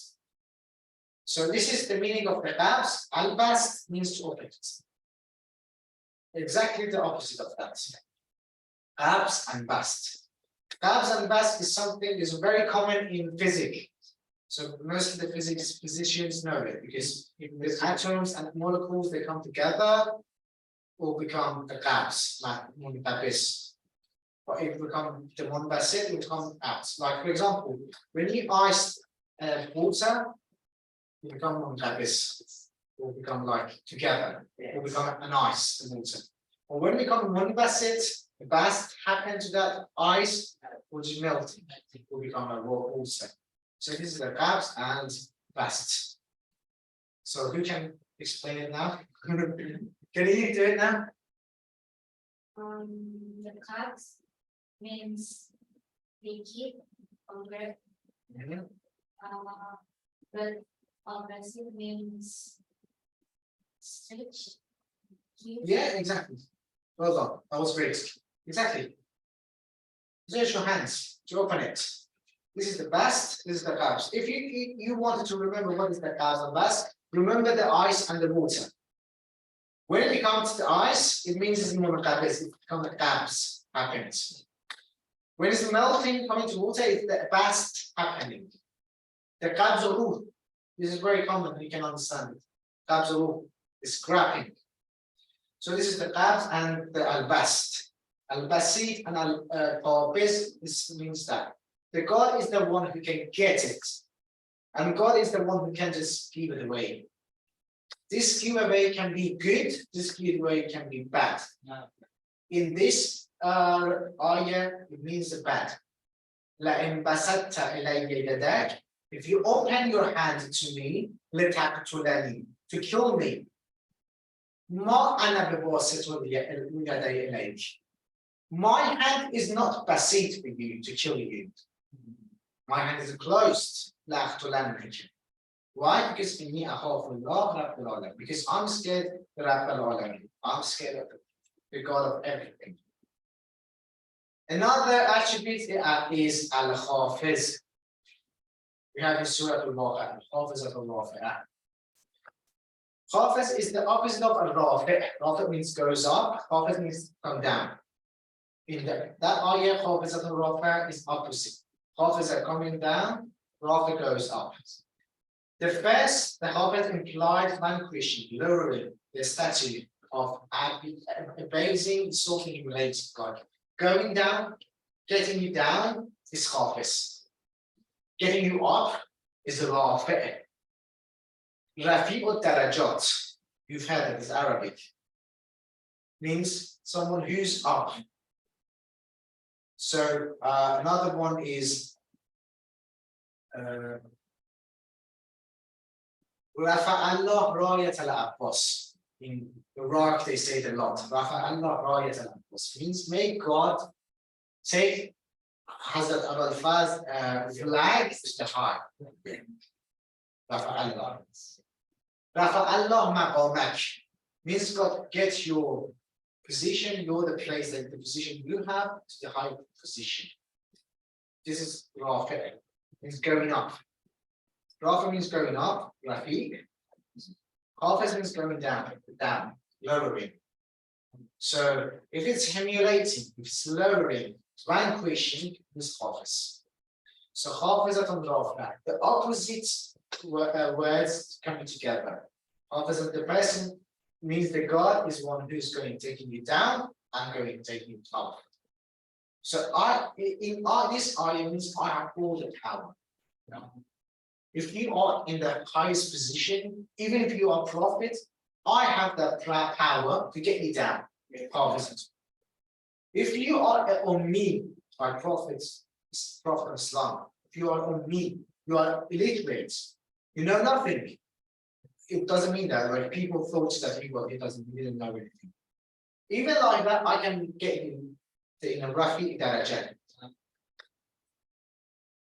So this is the meaning of the qabs. Al-bast means to open it. Exactly the opposite of that. Qabs and bast. Qabs and bast is something is very common in physics. So most of the physicians know it because with atoms and molecules they come together or become the qabs, like muntabis. But if it become the munbasit, it will come out. Like for example, when you ice water, it become muntabis. Will become like together, will become an ice and water. Or when we become munbasit, the bast happen to that ice, which is melting, it will become a raw also. So this is the qabs and bast. So who can explain it now? Can you do it now? The qabs means we keep over. But aggressive means stretch. Yeah, exactly. Well done. That was great. Exactly. Use your hands to open it. This is the bast, this is the qabs. If you wanted to remember what is the qabs and bast, remember the ice and the water. When it becomes the ice, it means it's more qabs, it becomes the qabs happens. When it's melting, coming to water, it's the bast happening. The qabs or ruh. This is very common, you can understand it. Qabs or ruh is grabbing. So this is the qabs and the al-bast. Al-basit and al-qabis, this means that the God is the one who can get it. And God is the one who can just give it away. This giveaway can be good, this giveaway can be bad. In this ayah, it means the bad. لَإِنْ بَسَطْتَ إِلَيَّ يَدَكَ. If you open your hand to me, لِتَقْتُلَنِي, to kill me. مَا أَنَا بِبَاسِطُ يَدَيَ إِلَيْكَ. My hand is not basit for you to kill you. My hand is closed. Why? Because inni akhafu Allah Rabbul Alamin. Because I'm scared of Rabbul Alamin. I'm scared of the God of everything. Another attribute is al-Hafiz. We have in Surah Al-Waqi'ah, Hafiz al-Waqi'ah. Hafiz is the opposite of al-Rafi'. Rafi' means goes up, Hafiz means come down. In that ayah, Hafiz al-Rafi' is opposite. Hafiz are coming down, Rafi' goes up. The first, the Hafiz implied vanquishing, lowering the statue of abasing, insulting, humiliating God. Going down, getting you down is Hafiz. Getting you up is the Rafi'. Rafi'ut darajat, you've heard it, it's Arabic. Means someone who's up. So another one is Rafa Allah Rayat al-Abbas. In Iraq, they say it a lot. Rafa Allah Rayat al-Abbas means may God Say Hazrat Abu al-Faz flag is the high. Rafa Allah. Rafa Allah maqamak means God get your position, you're the place that the position you have to the high position. This is Rafa, means going up. Rafa means going up, Rafiq. Hafiz means going down, lowering. So if it's humiliating, if it's lowering, vanquishing, is Hafiz. So Hafizat and Rafa, the opposite words coming together. Hafizat, the person means the God is one who's going taking you down and going taking you up. So this ayah means I have all the power. If you are in the highest position, even if you are prophet, I have that power to get you down. If you are on me, by prophets, Prophet of Islam, if you are on me, you are illiterate, you know nothing. It doesn't mean that, like people thought that he didn't know anything. Even like that, I can get you in a Rafi Darajat.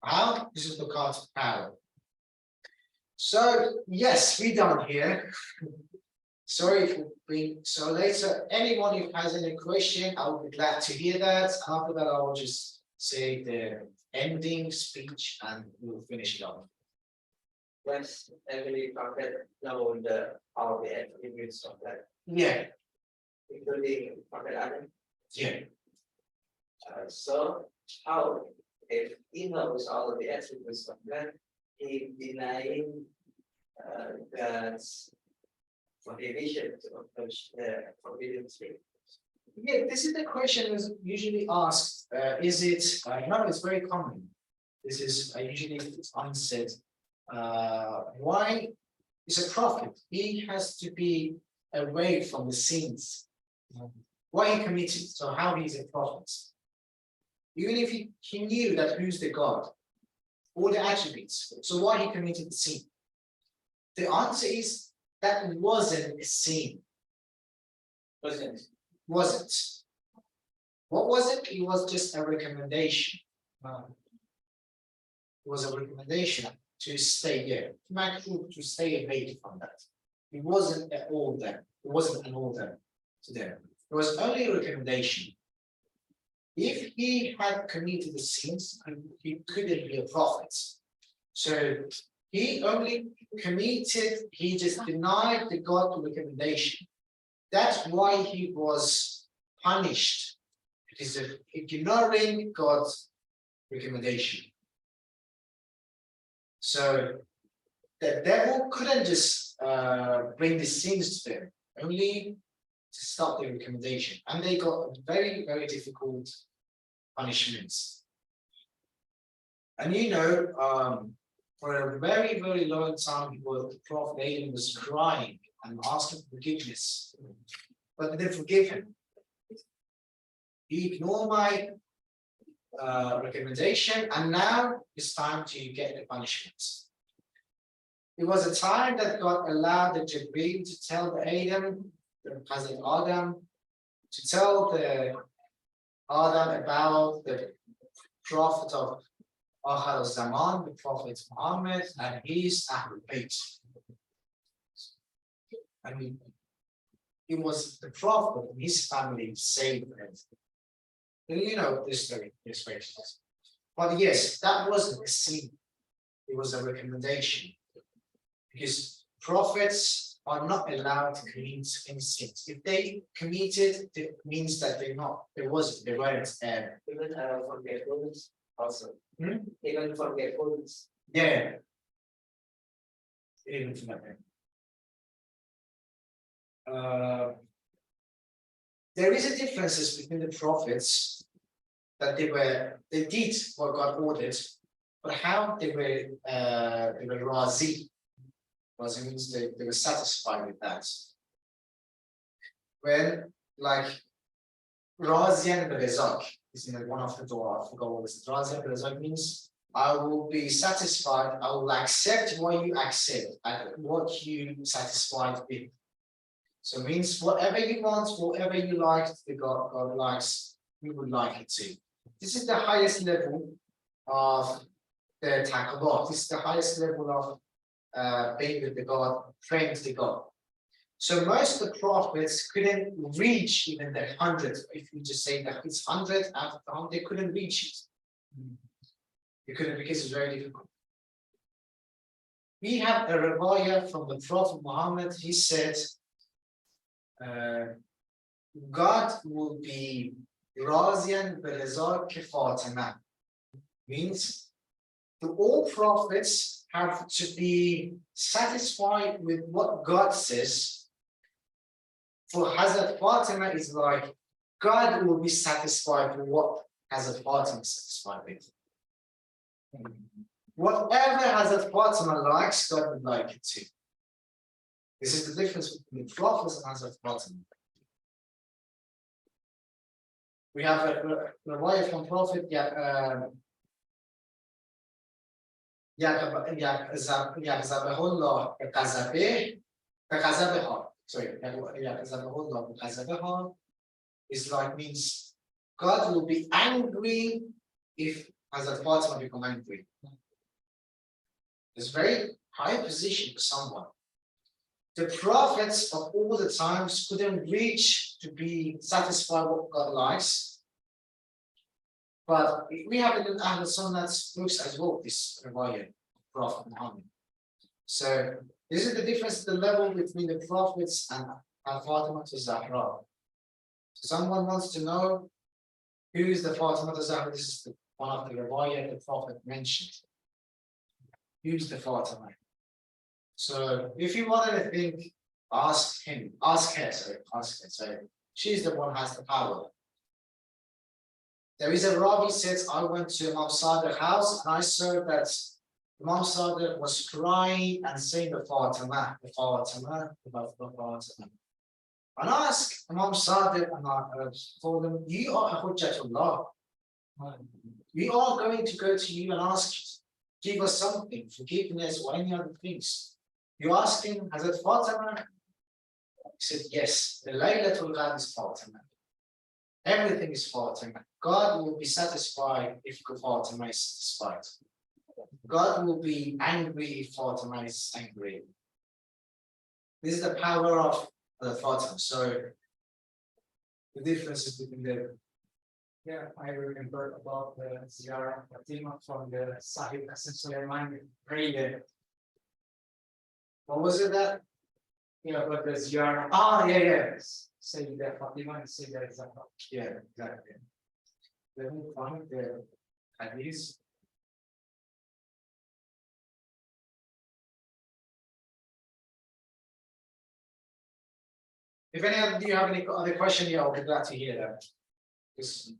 How? This is the card's power. So, yes, we're done here. Sorry for being so late. So, anyone who has any question, I would be glad to hear that. After that, I will just say the ending speech and we'll finish it off. Yes, Emily Prophet know all the attributes of that, Yeah, including Prophet Adam. yeah. So, how, if he knows all of the attributes of God, he denying God's prohibition to approach the forbidden tree? Yeah, this is the question is usually asked. Is it? No, it's very common. This is usually answered. Why is a prophet? He has to be away from the sins. Why he committed? So how he's a prophet? Even if he knew that who's the God, all the attributes. So why he committed the sin? The answer is that wasn't a sin. Wasn't. Wasn't. What was it? It was just a recommendation. It was a recommendation to stay here, to stay away from that. It wasn't at all there. It wasn't an order to them. It was only a recommendation. If he had committed the sins, he couldn't be a prophet. So he only committed, he just denied the God recommendation. That's why he was punished. It is ignoring God's recommendation. So the devil couldn't just bring the sins to them, only to stop the recommendation. And they got very, very difficult punishments. And for a very, very long time, the Prophet Adam was crying and asking for forgiveness, but they didn't forgive him. He ignored my recommendation, and now it's time to get the punishments. It was a time that God allowed the Jibreel to tell the Hazrat Adam, to tell the Adam about the prophet of Akhir Zaman, the Prophet Muhammad, and his Ahlul Bayt. I mean, it was the Prophet and his family saved them. You know this story, this faces. But yes, that wasn't a sin. It was a recommendation. Because prophets are not allowed to commit any sins. If they committed, it means that they weren't there. Even forgetfulness also. Hmm? Even forgetfulness. Yeah. Even for nothing. There is a differences between the prophets that they did what God ordered, but how they were razi. Razi means they were satisfied with that. When like Razian Rezak is in one of the dua, I forgot what it is. Razian Rezak means I will be satisfied, I will accept what you accept and what you satisfied with. So it means whatever you want, whatever you like, the God likes, you would like it to. This is the highest level of the taqwa. This is the highest level of being with the God, praying to the God. So most of the prophets couldn't reach even the 100. If we just say that it's 100 out of the 100, they couldn't reach it. They couldn't because it's very difficult. We have a riwayah from the Prophet Muhammad. He said, God will be Razian Belazar Fatima. Means the all prophets have to be satisfied with what God says. For Hazrat Fatima is like God will be satisfied with what Hazrat Fatima is satisfied with. Whatever Hazrat Fatima likes, God would like it too. This is the difference between the prophets and Hazrat Fatima. We have a riwayah from Prophet is like means God will be angry if Hazrat Fatima become angry. It's very high position for someone. The prophets of all the times couldn't reach to be satisfied with what God likes. But we have it in Ahl Sunnah's books as well, this riwayah of Prophet Muhammad. So this is the difference, the level between the prophets and Fatima to Zahra. Someone wants to know who is the Fatima to Zahra. This is one of the riwayah the Prophet mentioned. Who's the Fatima? So if you want anything, ask her. So she's the one who has the power. There is a Rabbi says, I went to Imam Sadiq's house and I saw that Imam Sadiq was crying and saying the Fatima. And I asked Imam Sadiq and I told him, you are a Hujjatullah. We are going to go to you and ask you, give us something, forgiveness or any other things. You asking, has it Fatima? He said, yes, the Laylatul Qadr is Fatima. Everything is Fatima. God will be satisfied if Fatima is satisfied. God will be angry if Fatima is angry. This is the power of the Fatima. So the differences between them. Yeah, I remember about the Ziyarah Fatima from the Sahib Hassan Sulaiman prayer. What was it that? Yeah, about the Ziyarah. Yeah. Sayyida Fatima and Sayyida Zahra. Yeah, exactly. Let me find the hadith. If any of you have any other question, yeah, I'll be glad to hear that. Just,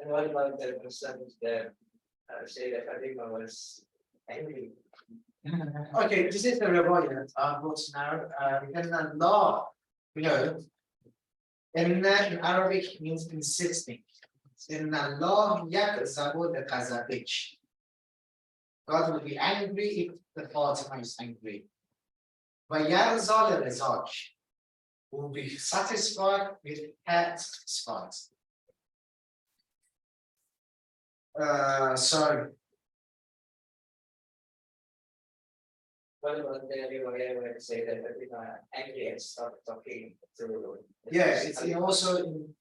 And what about the percentage that say that Fatima was angry? okay, this is the riwayah books now. In Allah, in Arabic means insisting. In Allah, yakzabu the kazabich. God will be angry if the Fatima is angry. Vayarza the Rizaj will be satisfied with her satisfied. So What about the riwayah where it say that Fatima angry and stopped talking to? yes, it's also in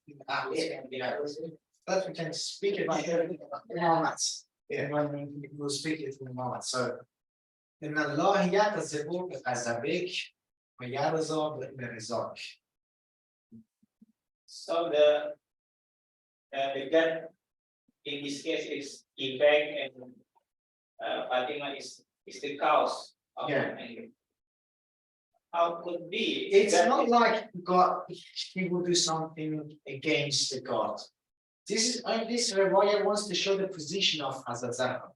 that we can speak about in Muhammad. Yeah, we'll speak it in Muhammad. So in Allah yaqzibu bi qazabik wa yarza bi rizak. So the God in this case is effect and Fatima is the cause of Yeah. anger. How could be? It's that not is- like God, he will do something against the God. This riwayah wants to show the position of Hazrat Zahra.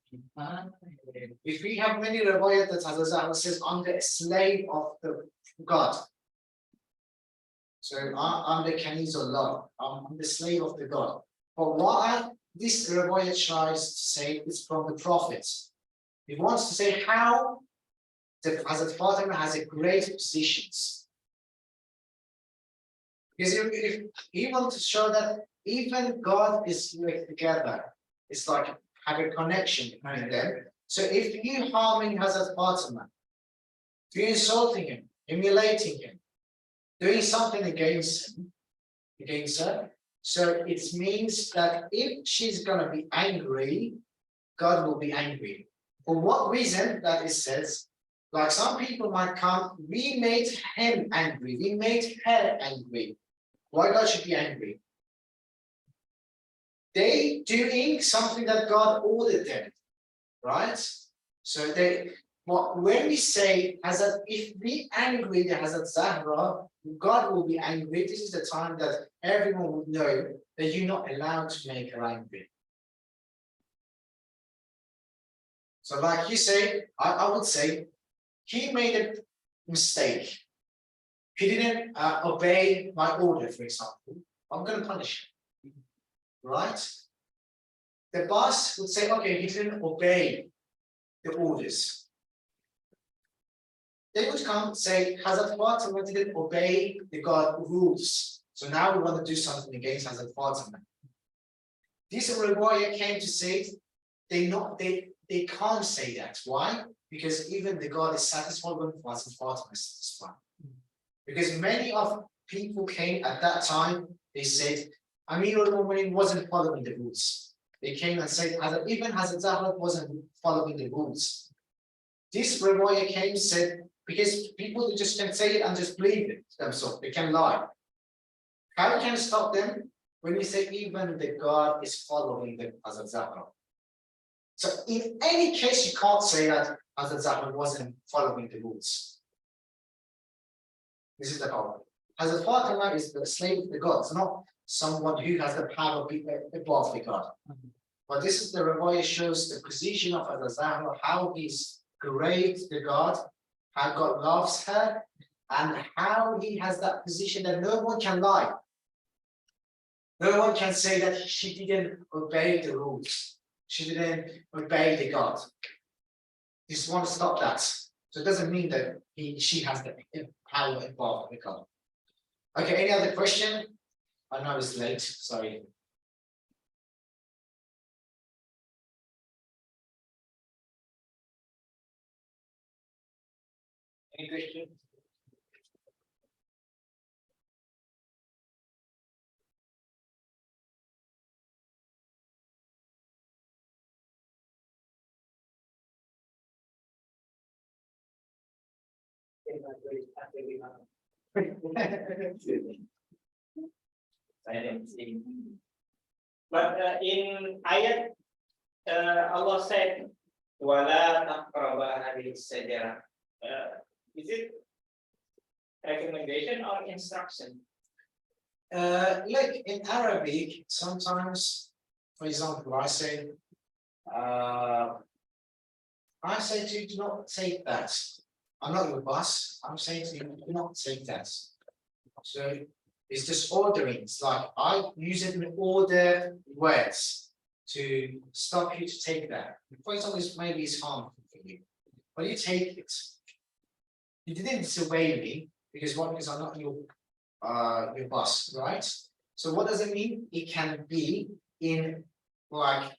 If we have many riwayat that Hazrat Zahra says, I'm the slave of the God. So I'm the Kaniz Allah, I'm the slave of the God. But what this riwayah tries to say is from the prophets. He wants to say how the Hazrat Fatima has a great positions. Because if he wants to show that even God is together, it's like have a connection between them. So if you harming Hazrat Fatima, if you're insulting him, humiliating him, doing something against her, so it means that if she's gonna be angry, God will be angry. For what reason that it says, like some people might come, we made him angry, we made her angry. Why God should be angry? They doing something that God ordered them, right? So when we say Hazrat, if we angry the Hazrat Zahra, God will be angry. This is the time that everyone would know that you're not allowed to make her angry. So like you say, I would say, he made a mistake. He didn't obey my order, for example. I'm going to punish him, right? The boss would say, okay, he didn't obey the orders. They would come and say, Hazrat Fatima didn't obey the God rules. So now we want to do something against Hazrat Fatima. This riwayah came to say they can't say that. Why? Because even the God is satisfied when Hazrat Fatima is satisfied. Because many of people came at that time, they said, Amirul Mu'minin wasn't following the rules. They came and said, even Hazrat Zahra wasn't following the rules. This riwayah came and said, because people just can say it and just believe it themselves, they can lie. How can you stop them when we say even the God is following the Hazrat Zahra? So in any case, you can't say that Hazrat Zahra wasn't following the rules. This is the problem. Hazrat Fatima is the slave of the gods, not someone who has the power above the God. But this is the riwayah shows the position of Hazrat Zahra, how he's great, the God, how God loves her, and how he has that position that no one can lie. No one can say that she didn't obey the rules. She didn't obey the God. Just want to stop that. So it doesn't mean that she has the power above the God. Okay, any other question? I know it's late, sorry. Any question? But in ayat, Allah said, "Wala taqraba hadhihi sajarah." Is it recommendation or instruction? Like in Arabic, sometimes, for example, I say to you, do not take that. I'm not your boss. I'm saying to you, do not take that. So it's just ordering. It's like I use it in order words to stop you to take that. For example, maybe it's harmful for you, but you take it. You didn't disobey me because what? Because I'm not your boss, right? So what does it mean? It can be in like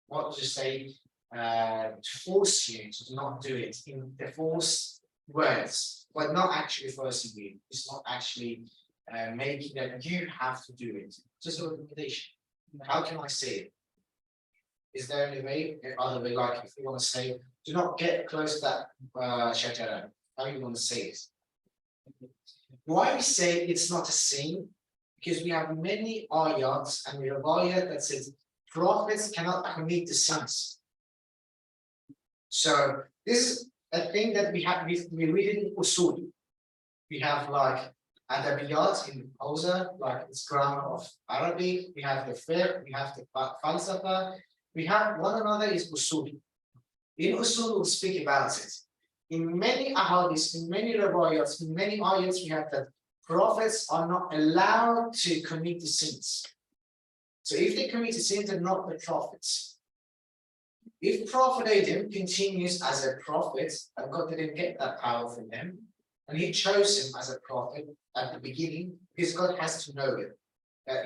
what would you say? To force you to not do it in the force words, but not actually forcing you. It's not actually making that you have to do it. Just a recommendation. How can I say it? Is there any way, other way, like if you want to say, do not get close to that shajara? How you want to say it? Why we say it's not a sin? Because we have many ayats and we have ayat that says prophets cannot commit the sins. So this is a thing that we have. We read in usul. We have like adabiyat in Hausa, like it's grammar of Arabic. We have the fiqh. We have the falsafa. We have one another is usul. In usul, we'll speak about it. In many ahadith, in many riwayats, in many ayats, we have that prophets are not allowed to commit the sins. So if they commit the sins, they're not the prophets. If Prophet Adam continues as a prophet, and God didn't get that power from him, and he chose him as a prophet at the beginning, because God has to know it.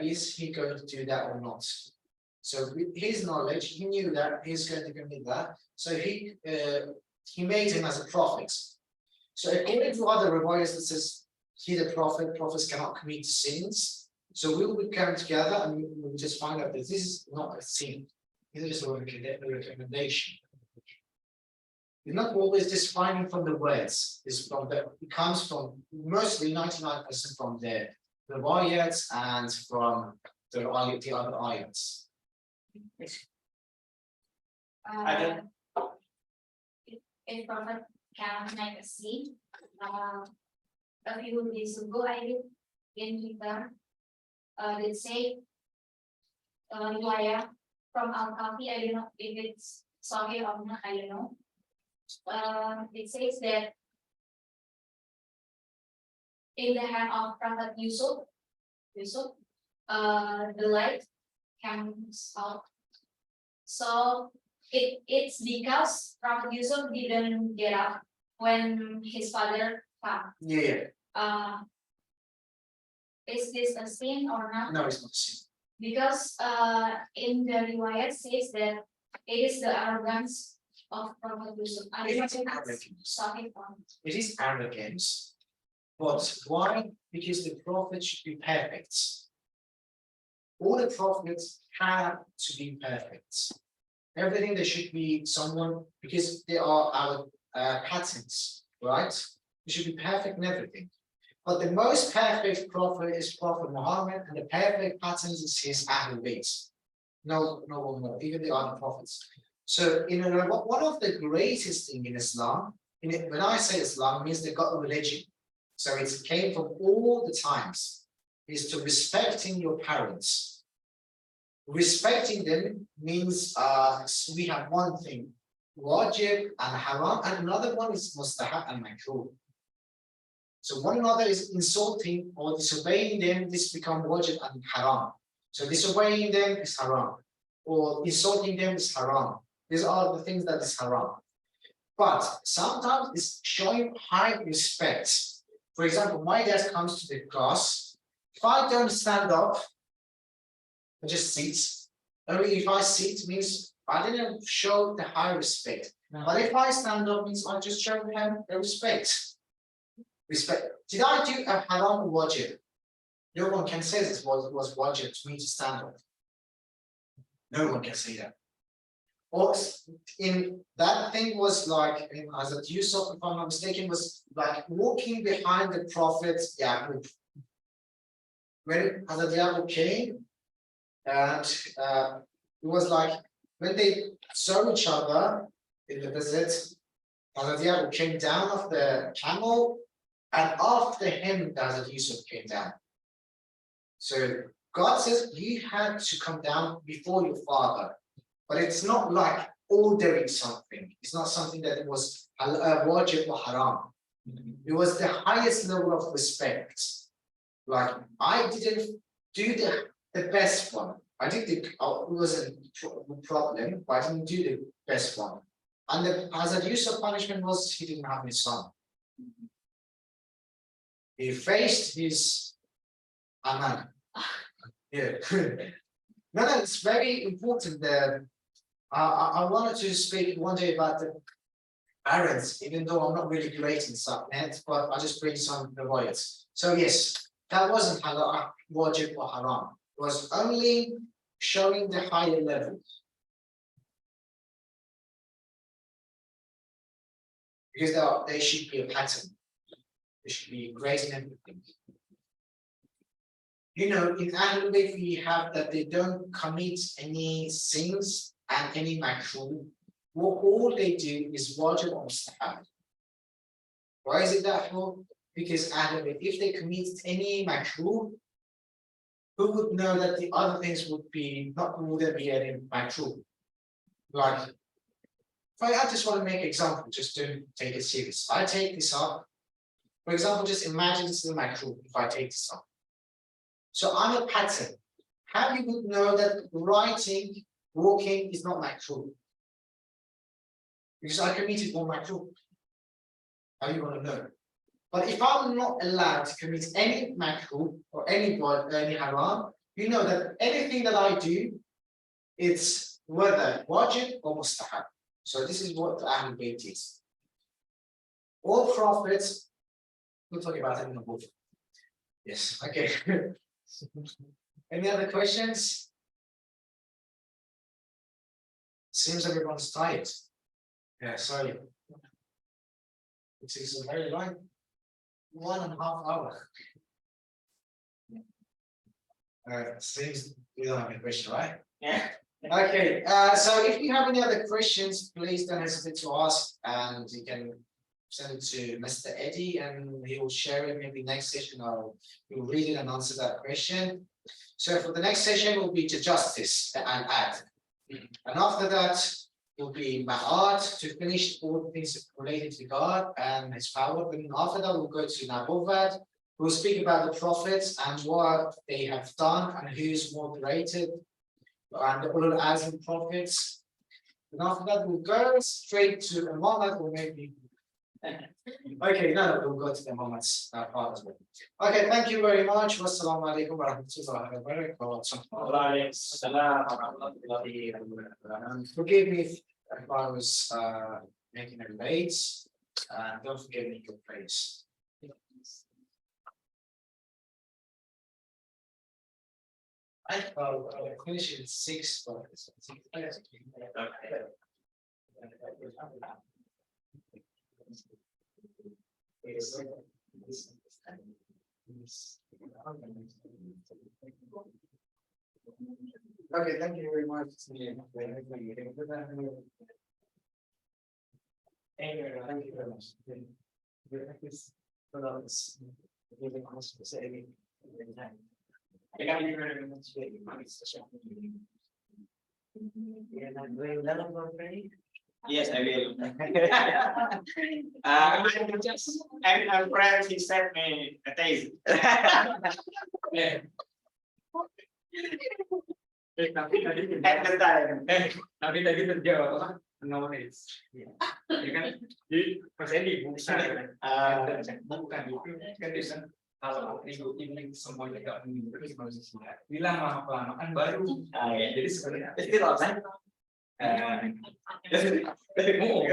Is he going to do that or not? So with his knowledge, he knew that he's going to commit that. So he made him as a prophet. So according to other reviewers, it says he the prophet, prophets cannot commit sins. So we will come together and we will just find out that this is not a sin. It's just a recommendation. It's not always just finding from the words. It's from the, it comes from mostly 99% from the ayats and from the other ayats. Ada? If Prophet can make a seed, a few days ago I did in Twitter, they say, riwayat from Al-Kafi, I don't know if it's sahih or not, I don't know. It says that in the hand of Prophet Yusuf, the light comes out. So it's because Prophet Yusuf didn't get up when his father fell. Yeah. Is this a sin or not? No, it's not a sin. Because in the riwayat says that it is the arrogance of Prophet Yusuf. I It don't is think it's arrogance. sahih or not. It is arrogance. But why? Because the prophet should be perfect. All the prophets have to be perfect. Everything there should be someone, because they are our patterns, right? They should be perfect in everything. But the most perfect prophet is Prophet Muhammad, and the perfect patterns is his Ahlul Bayt. No one more, even the other prophets. So, one of the greatest thing in Islam, when I say Islam, it means they got a religion. So it came from all the times, is to respecting your parents. Respecting them means we have one thing, wajib and haram, and another one is mustahab and makruh. So one another is insulting or disobeying them, this become wajib and haram. So disobeying them is haram, or insulting them is haram. These are the things that is haram. But sometimes it's showing high respect. For example, my dad comes to the class. If I don't stand up, I just sit. Only if I sit means I didn't show the high respect. But if I stand up means I just show him the respect. Respect. Did I do a haram or wajib? No one can say this was wajib to me to stand up. No one can say that. Or in that thing was like in Hazrat Yusuf, if I'm not mistaken, was like walking behind the Prophet Yaqub. When Hazrat Yaqub came, and it was like when they saw each other in the desert, Hazrat Yaqub came down off the camel, and after him, Hazrat Yusuf came down. So God says you had to come down before your father. But it's not like ordering something. It's not something that it was wajib or haram. It was the highest level of respect. Like I didn't do the best one. I did it wasn't a problem, but I didn't do the best one. And the Hazrat Yusuf punishment was he didn't have his son. He faced his aman. Yeah. No, it's very important that I wanted to speak one day about the parents, even though I'm not really great in subnet, but I just bring some riwayats. So yes, that wasn't halal, wajib or haram. It was only showing the higher level. Because they should be a pattern. They should be great in everything. In Ahlul Bayt we have that they don't commit any sins and any makruh. All they do is wajib or mustahab. Why is it that for? Because Ahlul Bayt, if they commit any makruh, who would know that the other things wouldn't be any makruh? Like, I just want to make an example, just to take it serious. I take this up. For example, just imagine this is a macro if I take this up. So I'm a pattern. How you would know that writing, walking is not macro? Because I committed one macro. How you want to know? But if I'm not allowed to commit any macro or any haram, you know that anything that I do, it's whether wajib or mustahab. So this is what the Ahlul Bayt is. All prophets, we'll talk about it in the book. Yes, okay. Any other questions? Seems everyone's tired. Yeah, sorry. It is a very long 1.5 hours. Seems we don't have any question, right? Yeah. Okay, so if you have any other questions, please don't hesitate to ask, and you can send it to Mr. Eddie, and he will share it. Maybe next session we'll read it and answer that question. So for the next session will be to justice and add, and after that will be ma'at to finish all the things related to God and His power. And after that we'll go to nabuwwat. We'll speak about the prophets and what they have done and who's more greater, and the Ulul Azm prophets. And after that, we'll go straight to the Muhammad, or maybe. Okay, no, we'll go to the Muhammad's part as well. Okay, thank you very much. Wassalamu alaikum warahmatullahi wabarakatuh. Forgive me if I was making it late. Don't forget me your praise. I'll finish at 6, but okay, thank you very much. Thank you very much. Yes, I will. I'm just, I'm friends, he sent me a taste. Yeah. At the time. Tapi tadi terjawab apa? Knowledge. Ya kan? Jadi Mas Edi bukan kan bisa kalau ini semuanya nggak mengikuti bilang lama-kelamaan baru. Jadi sebenarnya Still online. mau